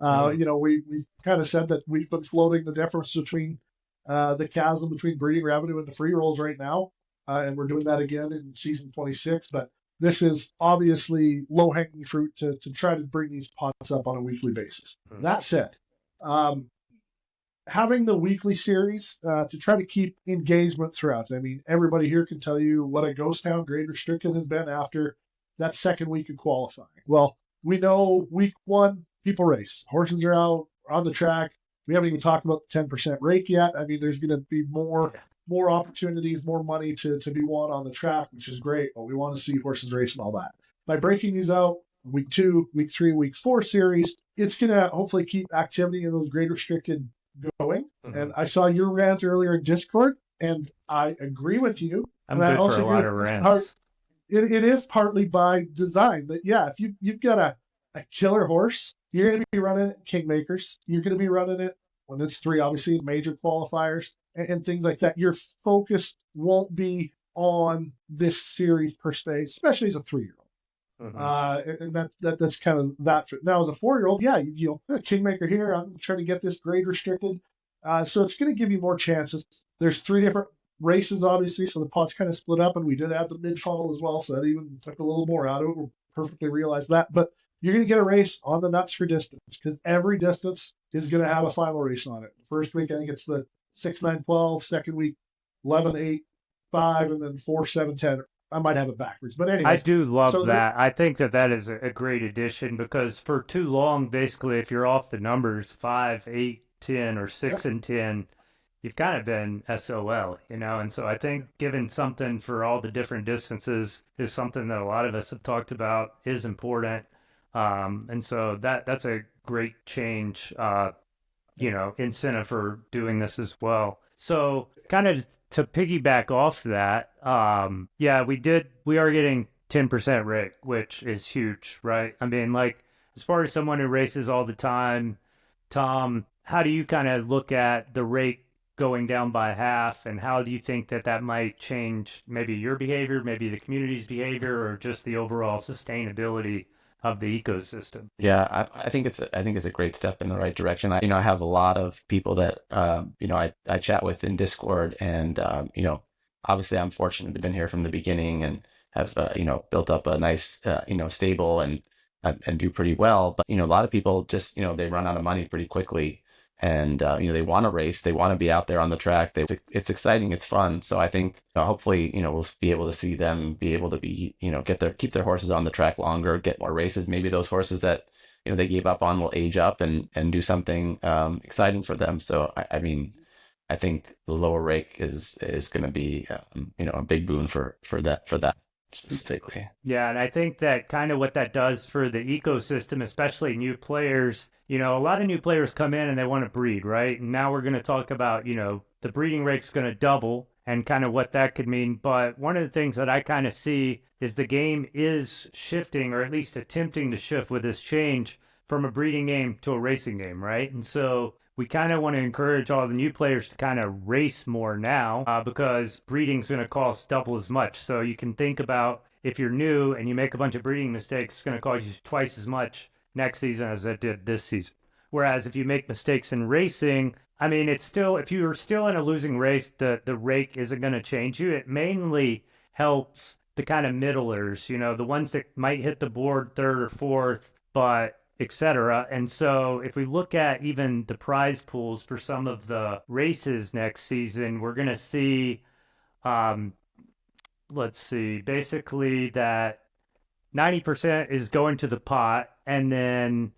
Mhm. We've kind of said that we've been floating the difference between the chasm between breeding revenue and the free rolls right now, and we're doing that again in season 26. But this is obviously low hanging fruit to try to bring these pots up on a weekly basis. Mhm. That said, um, having the weekly series to try to keep engagement throughout. I mean, everybody here can tell you what a ghost town grade restricted has been after that second week of qualifying. Well, we know week one, people race. Horses are out on the track. We haven't even talked about the 10% rake yet. I mean, there's going to be more opportunities, more money to be won on the track, which is great. But we want to see horses race and all that. By breaking these out, week 2, week 3, week 4 series, it's going to hopefully keep activity in those grade restricted going. And Mhm. I saw your rant earlier in Discord, and I agree with you. I'm And I good for also a agree lot with of this part. rants. It is partly by design that, yeah, if you've got a killer horse, you're going to be running it Kingmakers. You're going to be running it when it's 3, obviously, major qualifiers and things like that. Your focus won't be on this series per se, especially as a 3-year-old. Mhm. And that's kind of that. Now, as a 4-year-old, yeah, Kingmaker here. I'm trying to get this grade restricted, so it's going to give you more chances. There's 3 different races, obviously, so the pot's kind of split up, and we did add the mid funnel as well, so that even took a little more out of it. We'll perfectly realize that, but you're going to get a race on the nuts for distance because every distance is going to have a final race on it. First week, I think it's the 6, 9, 12. Second week, 11, 8, 5, and then 4, 7, 10. I might have it backwards, but I anyways. do love So that. I think that is a great addition because for too long, basically, if you're off the numbers 5, 8, 10, or yeah, 6 and 10, you've kind of been SOL, And so I think giving something for all the different distances is something that a lot of us have talked about is important. And so that's a great change, incentive for doing this as well. So kind of to piggyback off that, yeah, we are getting 10% rate, which is huge, right? I mean, like as far as someone who races all the time, Tom, how do you kind of look at the rate going down by half, and how do you think that might change maybe your behavior, maybe the community's behavior, or just the overall sustainability of the ecosystem? Yeah, I think it's a great step in the right direction. I have a lot of people that I chat with in Discord, and obviously I'm fortunate to have been here from the beginning and have built up a nice stable and do pretty well. But a lot of people just they run out of money pretty quickly, and they want to race, they want to be out there on the track. It's exciting, it's fun. So I think hopefully we'll be able to see them be able to be keep their horses on the track longer, get more races. Maybe those horses that they gave up on will age up and do something exciting for them. So I mean, I think the lower rake is going to be a big boon for that. specifically. Yeah, and I think that kind of what that does for the ecosystem, especially new players, a lot of new players come in and they want to breed, right? And now we're going to talk about, the breeding rate's going to double and kind of what that could mean. But one of the things that I kind of see is the game is shifting, or at least attempting to shift with this change from a breeding game to a racing game, right? And so we kind of want to encourage all the new players to kind of race more now because breeding's going to cost double as much. So you can think about if you're new and you make a bunch of breeding mistakes, it's going to cost you twice as much next season as it did this season. Whereas if you make mistakes in racing, I mean, it's still, if you're still in a losing race, the rake isn't going to change you. It mainly helps the kind of middlers, the ones that might hit the board third or fourth, but etc. And so if we look at even the prize pools for some of the races next season, we're going to see, um, let's see, basically that 90% is going to the pot. And then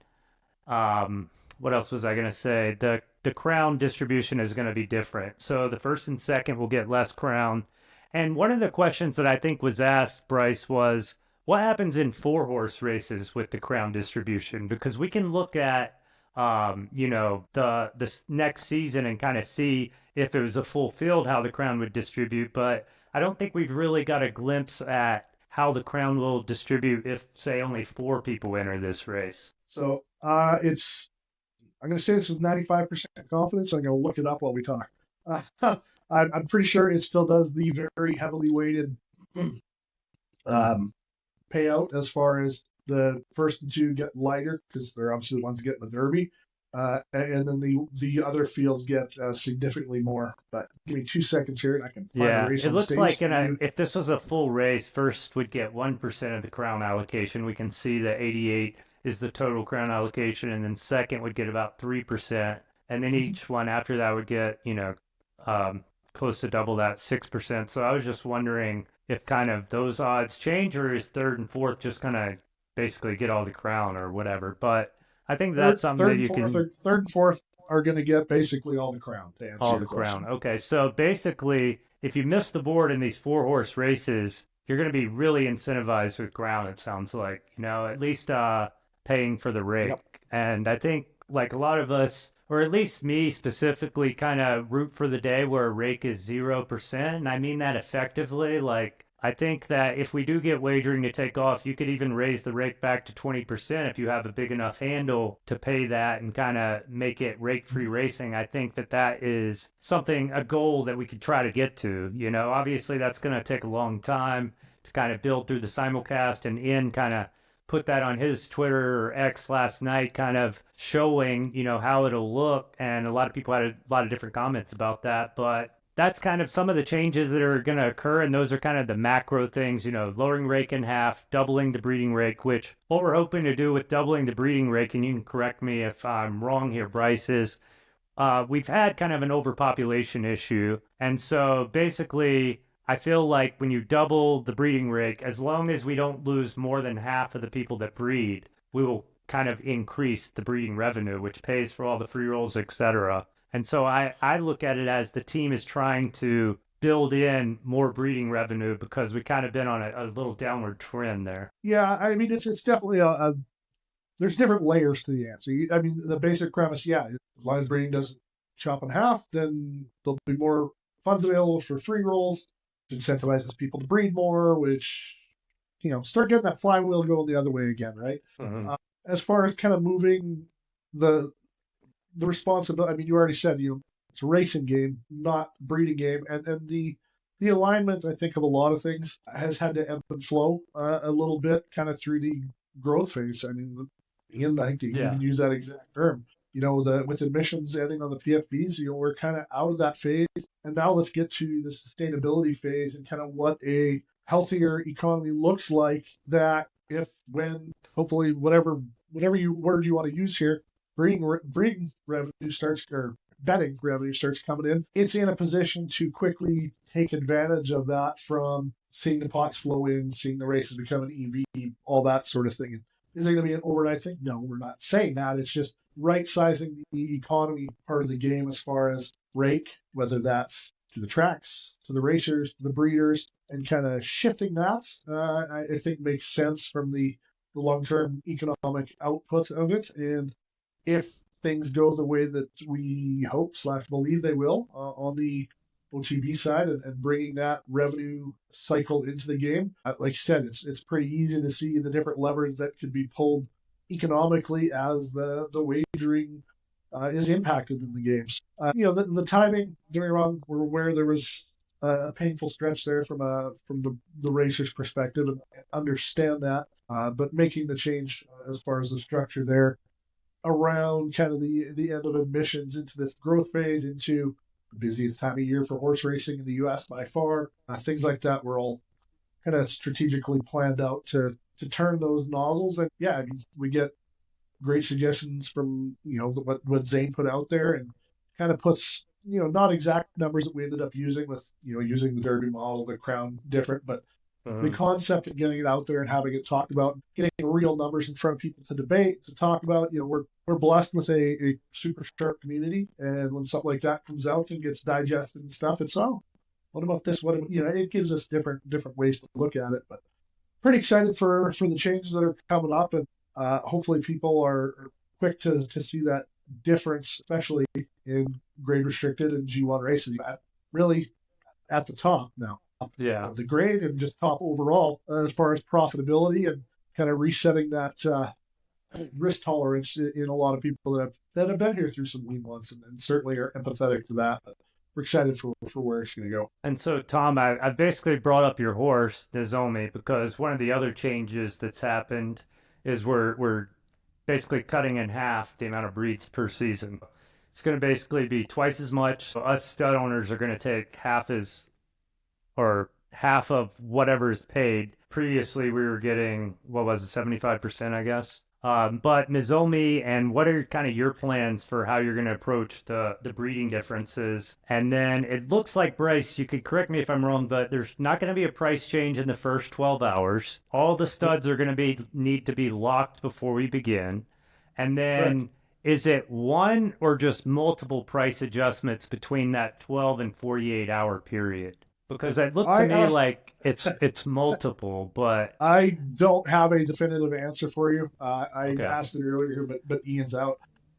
what else was I going to say? The crown distribution is going to be different. So the first and second will get less crown. And one of the questions that I think was asked, Bryce, was what happens in 4-horse races with the crown distribution? Because we can look at the next season and kind of see if it was a full field how the crown would distribute, but I don't think we've really got a glimpse at how the crown will distribute if, say, only 4 people enter this race. So I'm going to say this with 95% confidence. I'm going to look it up while we talk. I'm pretty sure it still does the very heavily weighted payout as far as the first and 2 get lighter because they're obviously the ones who get in the Derby. And then the other fields get significantly more. But give me 2 seconds here and I can find the race. It looks like if this was a full race, first would get 1% of the crown allocation. We can see that 88 is the total crown allocation, and then second would get about 3%, and then each one after that would get close to double that, 6%. So I was just wondering if kind of those odds change, or is third and fourth just gonna basically get all the crown or whatever. But I think that's something that you can. Third and fourth are going to get basically all the crown. To answer all your the question. crown. Okay, so basically, if you miss the board in these 4-horse races, you're going to be really incentivized with crown. It sounds like at least paying for the rake. Yep. And I think like a lot of us, or at least me specifically, kind of root for the day where a rake is 0%. And I mean that effectively. Like I think that if we do get wagering to take off, you could even raise the rake back to 20% if you have a big enough handle to pay that and kind of make it rake-free racing. I think that is a goal that we could try to get to. Obviously that's going to take a long time to kind of build through the simulcast, and Ian kind of put that on his Twitter or X last night, kind of showing, how it'll look. And a lot of people had a lot of different comments about that, but that's kind of some of the changes that are going to occur. And those are kind of the macro things, lowering rake in half, doubling the breeding rake, which what we're hoping to do with doubling the breeding rake, and you can correct me if I'm wrong here, Bryce, is we've had kind of an overpopulation issue. And so basically, I feel like when you double the breeding rake, as long as we don't lose more than half of the people that breed, we will kind of increase the breeding revenue, which pays for all the free rolls, etc. And so I look at it as the team is trying to build in more breeding revenue because we kind of been on a little downward trend there. Yeah, I mean, it's definitely there's different layers to the answer. I mean, the basic premise, yeah, as long as breeding doesn't chop in half, then there'll be more funds available for free rolls, which incentivizes people to breed more, which, start getting that flywheel going the other way again, right? Mm-hmm. As far as kind of moving the responsibility, I mean, you already said, it's a racing game, not breeding game. And the alignment, I think, of a lot of things has had to ebb and flow a little bit kind of through the growth phase. I mean, Ian, I think you can use that exact term. With admissions ending on the PFBs, we're kind of out of that phase. And now let's get to the sustainability phase and kind of what a healthier economy looks like, that when hopefully whatever word you want to use here, breeding revenue starts, or betting revenue starts coming in, it's in a position to quickly take advantage of that, from seeing the pots flow in, seeing the races become an EV, all that sort of thing. Is it going to be an overnight thing? No, we're not saying that. It's just right-sizing the economy part of the game as far as rake, whether that's to the tracks, to the racers, to the breeders, and kind of shifting that, I think makes sense from the long-term economic output of it. And if things go the way that we hope / believe they will on the OTB side and bringing that revenue cycle into the game, like you said, it's pretty easy to see the different levers that could be pulled economically as the wagering is impacted in the games. The timing, don't get me wrong, we're aware there was a painful stretch there from the racer's perspective, and understand that. But making the change as far as the structure there around kind of the end of admissions into this growth phase, into the busiest time of year for horse racing in the U.S. by far, things like that were all kind of strategically planned out to turn those nozzles. And yeah, I mean, we get great suggestions from what Zane put out there, and kind of puts not exact numbers that we ended up using with using the Derby model, the Crown different, but the concept of getting it out there and having it talked about, getting real numbers in front of people to debate, to talk about. We're blessed with a super sharp community, and when something like that comes out and gets digested and stuff, it's what about this? It gives us different ways to look at it. But pretty excited for the changes that are coming up, and hopefully people are quick to see that difference, especially in grade restricted and G1 races. Really at the top now. Yeah. Of the grade, and just top overall as far as profitability, and kind of resetting that risk tolerance in a lot of people that have been here through some lean ones, and certainly are empathetic to that. But we're excited for where it's going to go. And so, Tom, I basically brought up your horse, Nozomi, because one of the other changes that's happened is we're basically cutting in half the amount of breeds per season. It's going to basically be twice as much. So us stud owners are going to take half of whatever is paid. Previously, we were getting, 75%, I guess. But Nozomi, and what are kind of your plans for how you're going to approach the breeding differences? And then it looks like, Bryce, you could correct me if I'm wrong, but there's not going to be a price change in the first 12 hours. All the studs are going to need to be locked before we begin. And then Correct. Is it one or just multiple price adjustments between that 12 and 48 hour period? Because it looked to me like it's multiple, but I don't have a definitive answer for you. I Okay. asked it earlier, but Ian's out.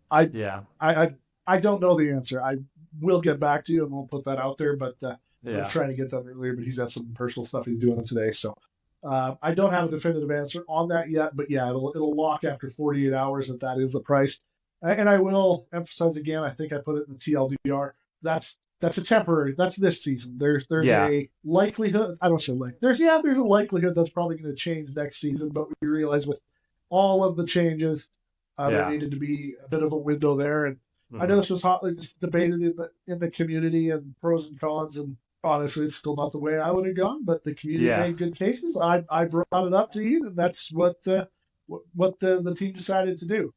I yeah, I don't know the answer. I will get back to you, and we'll put that out there. But I was yeah, trying to get that earlier, but he's got some personal stuff he's doing today, so I don't have a definitive answer on that yet. But yeah, it'll lock after 48 hours that is the price. And I will emphasize again, I think I put it in the TLDR. That's a temporary. That's this season. There's Yeah. a likelihood. I don't say like. There's a likelihood that's probably going to change next season. But we realize with all of the changes, there Yeah. needed to be a bit of a window there. And I know Mhm. this was hotly debated in the community, and pros and cons. And honestly, it's still not the way I would have gone. But the community Yeah. made good cases. I brought it up to you, and that's what the team decided to do.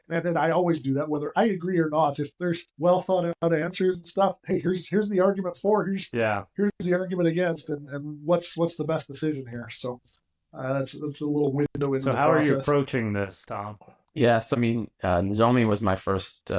And I always do that, whether I agree or not. If there's well thought out answers and stuff, hey, here's the argument for, here's Yeah. the argument against, and what's the best decision here. So that's a little window into So the how are you process. approaching this, Tom? Yeah, so I mean, Nozomi was my first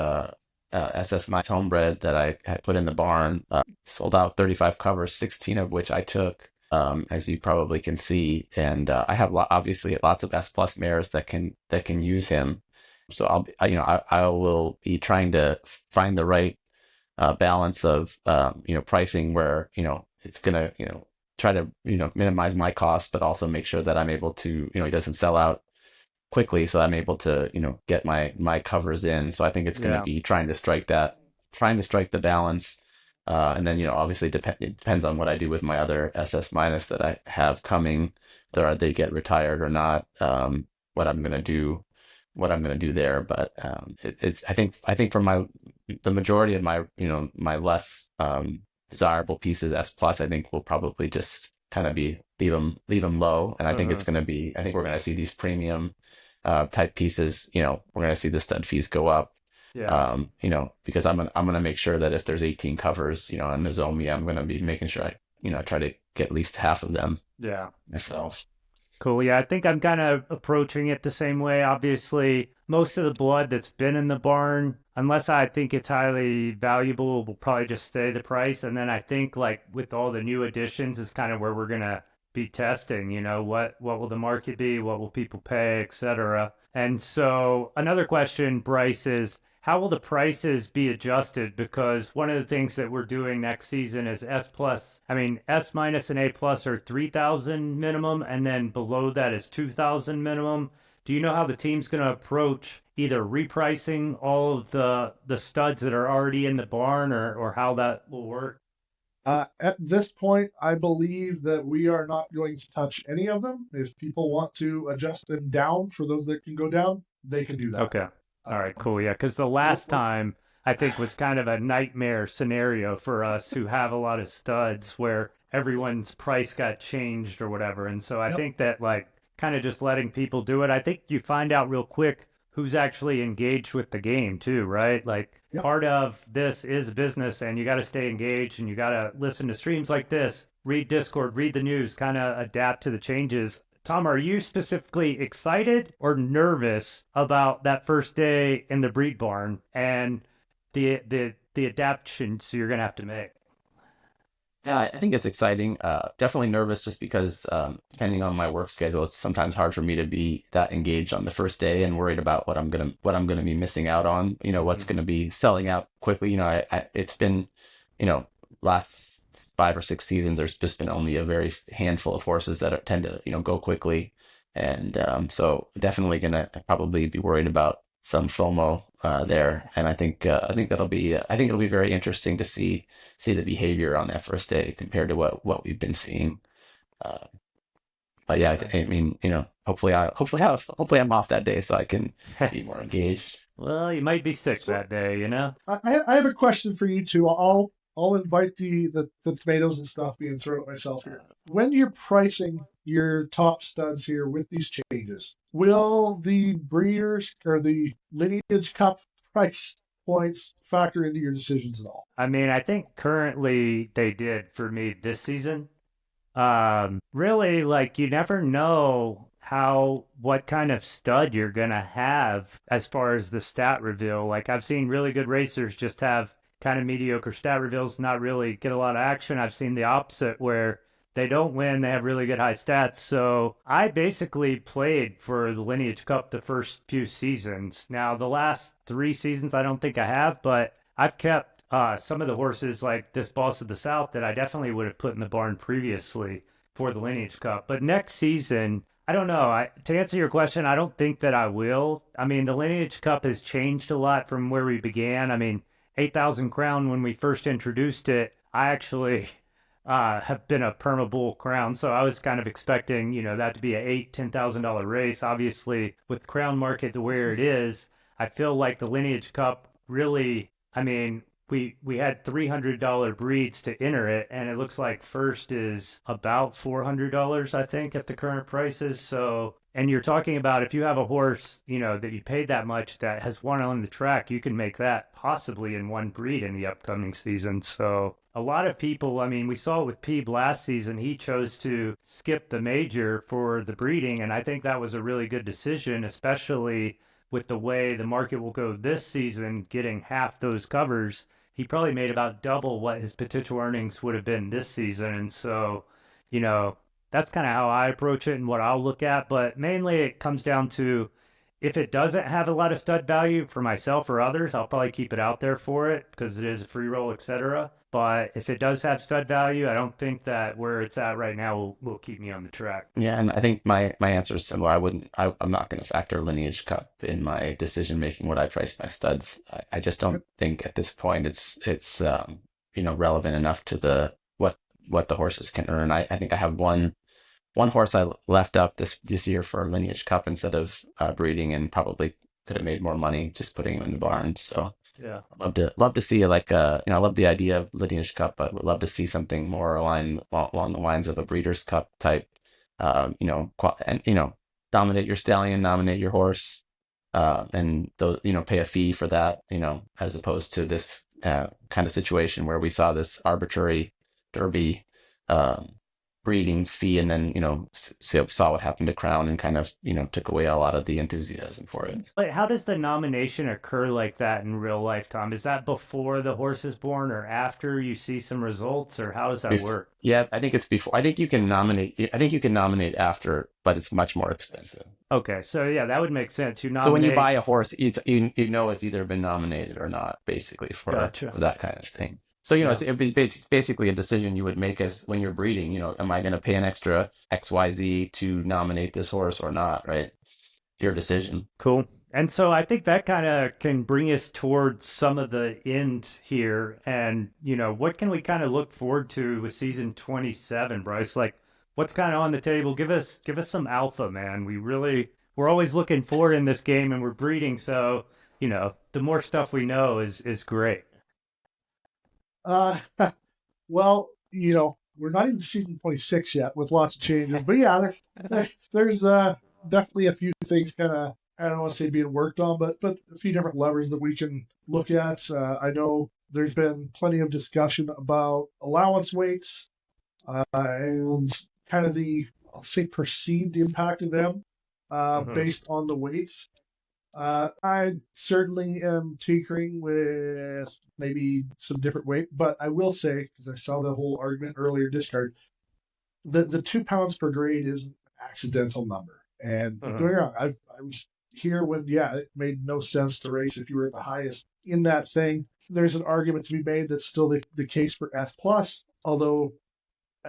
SS Mice homebred that I had put in the barn. Sold out 35 covers, 16 of which I took, as you probably can see. And I have obviously lots of S plus mares that can use him. So I will be trying to find the right balance of pricing where it's gonna try to minimize my costs, but also make sure that I'm able to he doesn't sell out quickly, so I'm able to get my covers in. So I think it's going to be trying to strike the balance, and then obviously it depends on what I do with my other SS minus that I have coming, whether they get retired or not. What I'm going to do there, but it's I think for the majority of my my less desirable pieces S plus, I think we'll probably just kind of leave them low, and I think it's going to be, I think we're going to see these premium type pieces. We're going to see the stud fees go up. Yeah. Because I'm gonna make sure that if there's 18 covers on Nozomi, I'm going to be making sure I try to get at least half of them Yeah. myself. Cool. Yeah, I think I'm kind of approaching it the same way. Obviously, most of the blood that's been in the barn, unless I think it's highly valuable, we'll probably just stay the price. And then I think like with all the new additions is kind of where we're gonna be testing, what will the market be, what will people pay, etc. And so another question, Bryce, is how will the prices be adjusted? Because one of the things that we're doing next season is S minus and A plus are 3,000 minimum, and then below that is 2,000 minimum. Do you know how the team's going to approach either repricing all of the studs that are already in the barn, or how that will work? At this point, I believe that we are not going to touch any of them. If people want to adjust them down for those that can go down, they can do that. Okay. All right, Once cool. Yeah, because the we're, last time I think was kind of a nightmare scenario for us who have a lot of studs where everyone's price got changed or whatever. And so I yep, think that like kind of just letting people do it, I think you find out real quick who's actually engaged with the game too, right? Like yep. part of this is business and you got to stay engaged and you got to listen to streams like this, read Discord, read the news, kind of adapt to the changes. Tom, are you specifically excited or nervous about that first day in the breed barn and the adaptations you're gonna have to make? Yeah, I think it's exciting. Definitely nervous just because depending on my work schedule, it's sometimes hard for me to be that engaged on the first day and worried about what I'm gonna be missing out on. What's Mm-hmm. gonna be selling out quickly. It's been, you know, last 5 or 6 seasons. There's just been only a very handful of horses that tend to go quickly, and so definitely gonna probably be worried about some FOMO there. And I think it'll be very interesting to see the behavior on that first day compared to what we've been seeing. Uh, but yeah, I Nice. mean, hopefully I'm off that day so I can be more engaged. Well, you might be sick So that day, you know? I have a question for you two. I'll invite the tomatoes and stuff being thrown at myself here. When you're pricing your top studs here with these changes, will the breeders or the Lineage Cup price points factor into your decisions at all? I mean, I think currently they did for me this season. Really, like you never know what kind of stud you're gonna have as far as the stat reveal. Like I've seen really good racers just have kind of mediocre stat reveals, not really get a lot of action. I've seen the opposite where they don't win, they have really good high stats. So I basically played for the Lineage Cup the first few seasons. Now the last 3 seasons I don't think I have, but I've kept some of the horses like this Boss of the South that I definitely would have put in the barn previously for the Lineage Cup. But next season, I don't know. To answer your question, I don't think that I will. I mean, the Lineage Cup has changed a lot from where we began. I mean, 8,000 crown when we first introduced it, I actually have been a perma bull crown, so I was kind of expecting, that to be a $10,000 race. Obviously, with crown market the way it is, I feel like the Lineage Cup really, I mean, we had $300 breeds to enter it, and it looks like first is about $400, I think, at the current prices. So, and you're talking about if you have a horse, that you paid that much that has won on the track, you can make that possibly in one breed in the upcoming season. So, a lot of people, I mean, we saw it with Peeb last season. He chose to skip the major for the breeding, and I think that was a really good decision, especially with the way the market will go this season, getting half those covers. He probably made about double what his potential earnings would have been this season. And so, you know, that's kind of how I approach it and what I'll look at. But mainly it comes down to if it doesn't have a lot of stud value for myself or others, I'll probably keep it out there for it because it is a free roll, etc. But if it does have stud value, I don't think that where it's at right now will keep me on the track. Yeah, and I think my answer is similar. I'm not going to factor Lineage Cup in my decision making when I price my studs. I just don't think at this point it's relevant enough to the what the horses can earn. I think I have one horse I left up this year for Lineage Cup instead of breeding, and probably could have made more money just putting him in the barn. So Yeah. love to see like I love the idea of Lineage Cup, but would love to see something more along the lines of a Breeders' Cup type. And dominate your stallion, nominate your horse, and those pay a fee for that. As opposed to this kind of situation where we saw this arbitrary Derby. Um, breeding fee, and then saw what happened to Crown and kind of took away a lot of the enthusiasm for it. But how does the nomination occur like that in real life, Tom? Is that before the horse is born or after you see some results, or how does that work? Yeah, I think it's before. I think you can nominate. I think you can nominate after, but it's much more expensive. Okay, so yeah, that would make sense. You So when you nominate. buy a horse, it's either been nominated or not, basically for that kind of thing. So it's basically a decision you would make as when you're breeding. Am I going to pay an extra XYZ to nominate this horse or not? Right, your decision. Cool. And so I think that kind of can bring us towards some of the end here. And, what can we kind of look forward to with season 27, Bryce? Like, what's kind of on the table? Give us some alpha, man. We're always looking forward in this game, and we're breeding. So, the more stuff we know is great. Well, we're not even season 26 yet with lots of changes, but yeah, there's definitely a few things kind of, I don't want to say being worked on, but a few different levers that we can look at. I know there's been plenty of discussion about allowance weights and kind of I'll say, perceived impact of them based on the weights. I certainly am tinkering with maybe some different weight, but I will say, because I saw the whole argument earlier, discard, the 2 pounds per grade is an accidental number. And don't get me wrong, I was here when, it made no sense to race if you were at the highest in that thing. There's an argument to be made that's still the case for S+, although,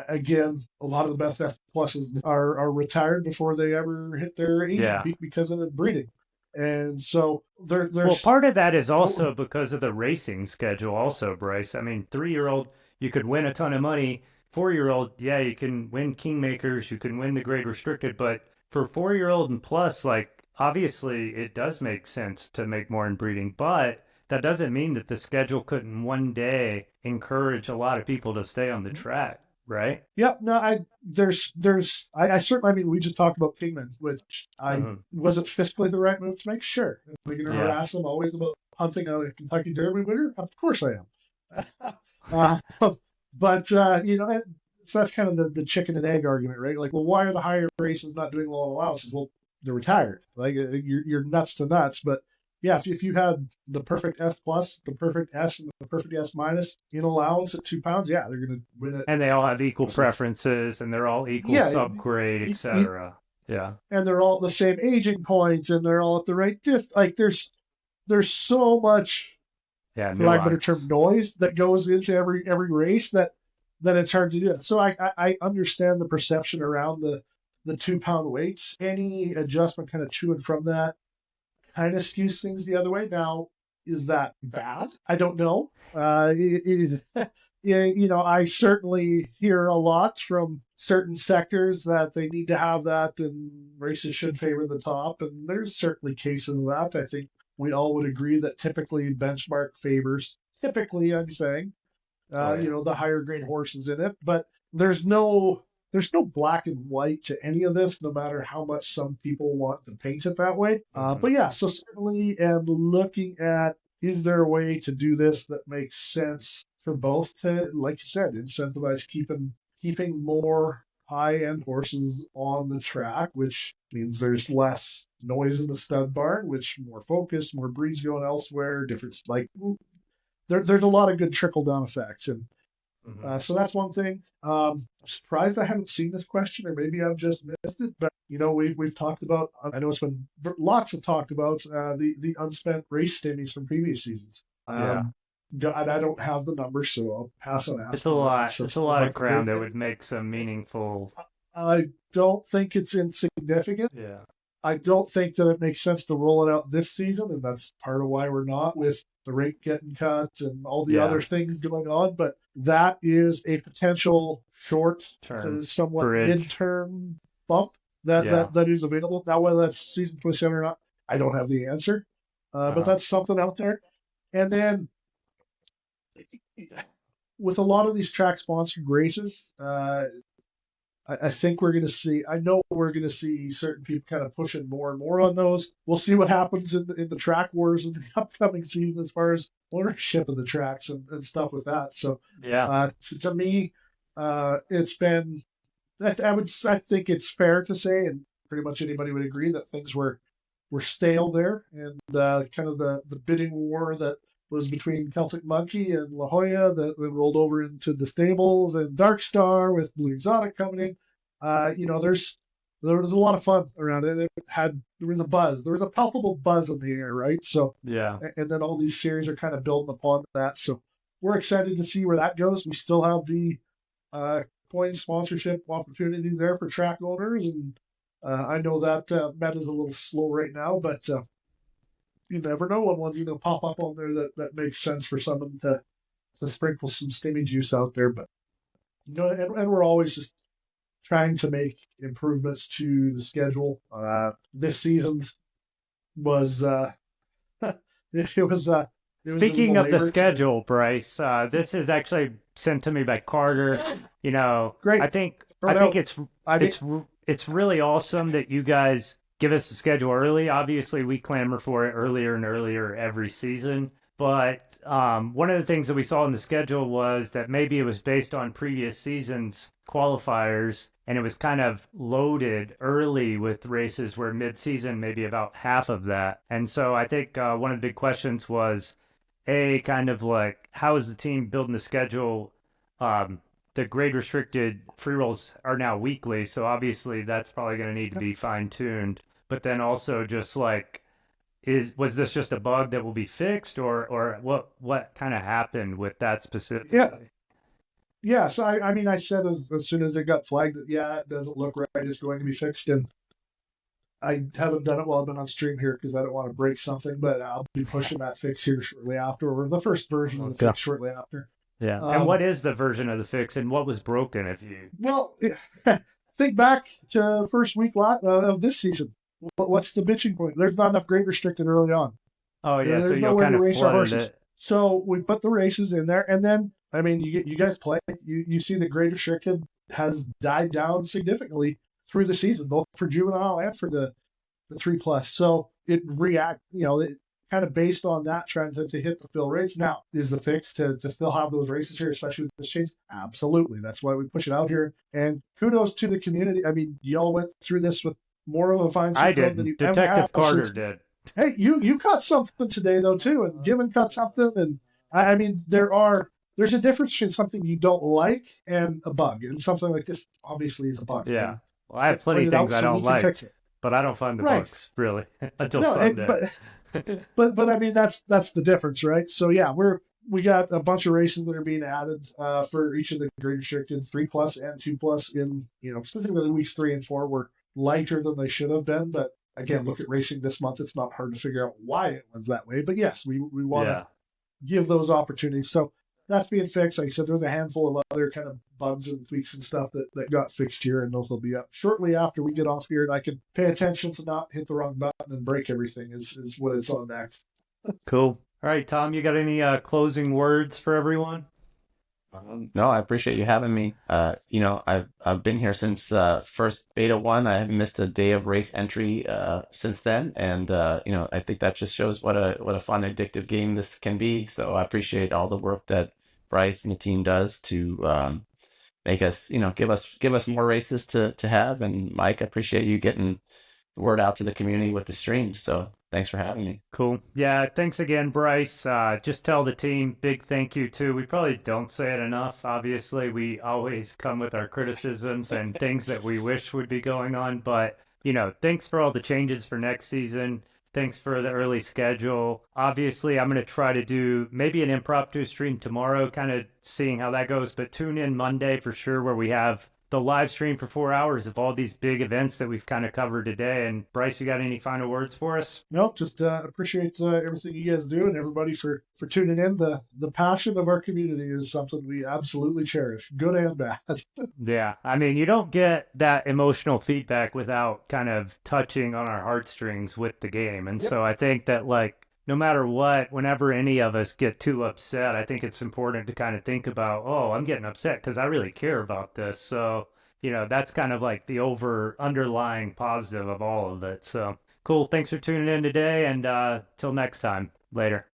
again, a lot of the best S pluses are retired before they ever hit their aging peak because of the breeding. And so there's part of that is also because of the racing schedule also, Bryce. I mean, 3-year-old, you could win a ton of money. 4-year-old, you can win Kingmakers, you can win the grade restricted, but for 4-year-old and plus, like, obviously it does make sense to make more in breeding, but that doesn't mean that the schedule couldn't one day encourage a lot of people to stay on the track. Right? Yep. No, I certainly, I mean, we just talked about Kingman, which was it fiscally the right move to make? Sure. Are we going to harass them always about hunting a Kentucky Derby winner? Of course I am. But, so that's kind of the chicken and egg argument, right? Like, well, why are the higher races not doing well in allowances? Well, they're retired. Like, you're nuts to nuts. But yeah, if you had the perfect S+, the perfect S, and the perfect S- in allowance at 2 pounds, they're going to win it. And they all have equal preferences, and they're all equal subgrade, etc. Yeah. And they're all the same aging points, and they're all at the right like there's so much, for lack of a better term, noise that goes into every race that it's hard to do it. So I understand the perception around the 2 pound weights. Any adjustment kind of to and from that kind of skews things the other way. Now, is that bad? I don't know. I certainly hear a lot from certain sectors that they need to have that and races should favor the top. And there's certainly cases of that. I think we all would agree that typically benchmark favors, I'm saying, the higher grade horses in it. But there's no black and white to any of this, no matter how much some people want to paint it that way. But yeah, so certainly am looking at, is there a way to do this that makes sense for both to, like you said, incentivize keeping more high-end horses on the track, which means there's less noise in the stud barn, which more focus, more breeds going elsewhere, different, like, there's a lot of good trickle-down effects. And so that's one thing. I'm surprised I haven't seen this question, or maybe I've just missed it. But we've talked about. I know it's been lots of talked about the unspent race stimmies from previous seasons. I don't have the numbers, so I'll pass on. It's a lot. It's a lot of ground that would make some meaningful. I don't think it's insignificant. Yeah. I don't think that it makes sense to roll it out this season, and that's part of why we're not, with the rate getting cut and all the other things going on. But that is a potential short-term, somewhat midterm bump that is available. Now, whether that's season 27 or not, I don't have the answer. But that's something out there. And then with a lot of these track-sponsored races, I think we're going to see, I know we're going to see certain people kind of pushing more and more on those. We'll see what happens in the track wars in the upcoming season as far as ownership of the tracks and stuff with that. So to me, it's been I think it's fair to say, and pretty much anybody would agree that things were stale there, and kind of the bidding war that was between Celtic Monkey and La Jolla that then rolled over into the stables and Dark Star with Blue Exotic coming in. There was a lot of fun around it. There was a buzz. There was a palpable buzz in the air, right? So Yeah. and then all these series are kind of building upon that. So we're excited to see where that goes. We still have the coin sponsorship opportunity there for track owners, and I know that meta's a little slow right now, but you never know when one's going to pop up on there that makes sense for someone to sprinkle some steamy juice out there. But and we're always just trying to make improvements to the schedule. This season's was it was Speaking of the schedule, Bryce, this is actually sent to me by Carter. Great. I think it's really awesome that you guys give us the schedule early. Obviously, we clamor for it earlier and earlier every season. But one of the things that we saw in the schedule was that maybe it was based on previous seasons' qualifiers, and it was kind of loaded early with races where mid-season maybe about half of that. And so I think one of the big questions was, kind of like, how is the team building the schedule? The grade restricted free rolls are now weekly, so obviously that's probably going to need to be fine tuned. But then also just like, was this just a bug that will be fixed, or what kind of happened with that specifically? Yeah. So I mean, I said as soon as it got flagged that it doesn't look right, it's going to be fixed, and I haven't done it while I've been on stream here because I don't want to break something, but I'll be pushing that fix here shortly after, or the first version of the fix shortly after. Yeah. And what is the version of the fix, and what was broken? Well, think back to first week of this season. What's the bitching point? There's not enough grade restricted early on. Oh yeah, there's so no you way kind to of race our flooded horses. it. So we put the races in there, and then I mean, you guys play. You see the grade restricted has died down significantly through the season, both for juvenile and for the 3+. So it it kind of based on that trend to hit the fill rates. Now, is the fix to still have those races here, especially with this change? Absolutely. That's why we push it out here. And kudos to the community. I mean, y'all went through this with more of a fine I did. Detective Carter did. Hey, you caught something today though too, and Given caught something, and I mean there's a difference between something you don't like and a bug, and something like this obviously is a bug. Yeah. Well, I have plenty of things I don't like, but I don't find the bugs really until Sunday. But I mean that's the difference, right? So yeah, we got a bunch of races that are being added for each of the grade restricted 3+ and 2+ in specifically weeks 3 and 4 were lighter than they should have been, but again, look at racing this month. It's not hard to figure out why it was that way, but yes, we want to give those opportunities. So that's being fixed. Like I said, there's a handful of other kind of bugs and tweaks and stuff that got fixed here, and those will be up shortly after we get off here, and I can pay attention to not hit the wrong button and break everything is what it's on next. Cool. All right, Tom, you got any closing words for everyone? No, I appreciate you having me. I've been here since first beta 1. I haven't missed a day of race entry since then, and I think that just shows what a fun, addictive game this can be. So I appreciate all the work that Bryce and the team does to make us, give us more races to have. And Mike, I appreciate you getting the word out to the community with the stream. So thanks for having me. Cool. Yeah, thanks again, Bryce. Just tell the team big thank you too. We probably don't say it enough. Obviously, we always come with our criticisms and things that we wish would be going on. But, thanks for all the changes for next season. Thanks for the early schedule. Obviously, I'm going to try to do maybe an impromptu stream tomorrow, kind of seeing how that goes. But tune in Monday for sure, where we have the live stream for 4 hours of all these big events that we've kind of covered today. And Bryce, you got any final words for us? Nope, just appreciate everything you guys do and everybody for tuning in. The passion of our community is something we absolutely cherish, good and bad. Yeah, I mean, you don't get that emotional feedback without kind of touching on our heartstrings with the game. And so I think that no matter what, whenever any of us get too upset, I think it's important to kind of think about, oh, I'm getting upset because I really care about this. So, that's kind of like the underlying positive of all of it. So cool. Thanks for tuning in today, and till next time. Later.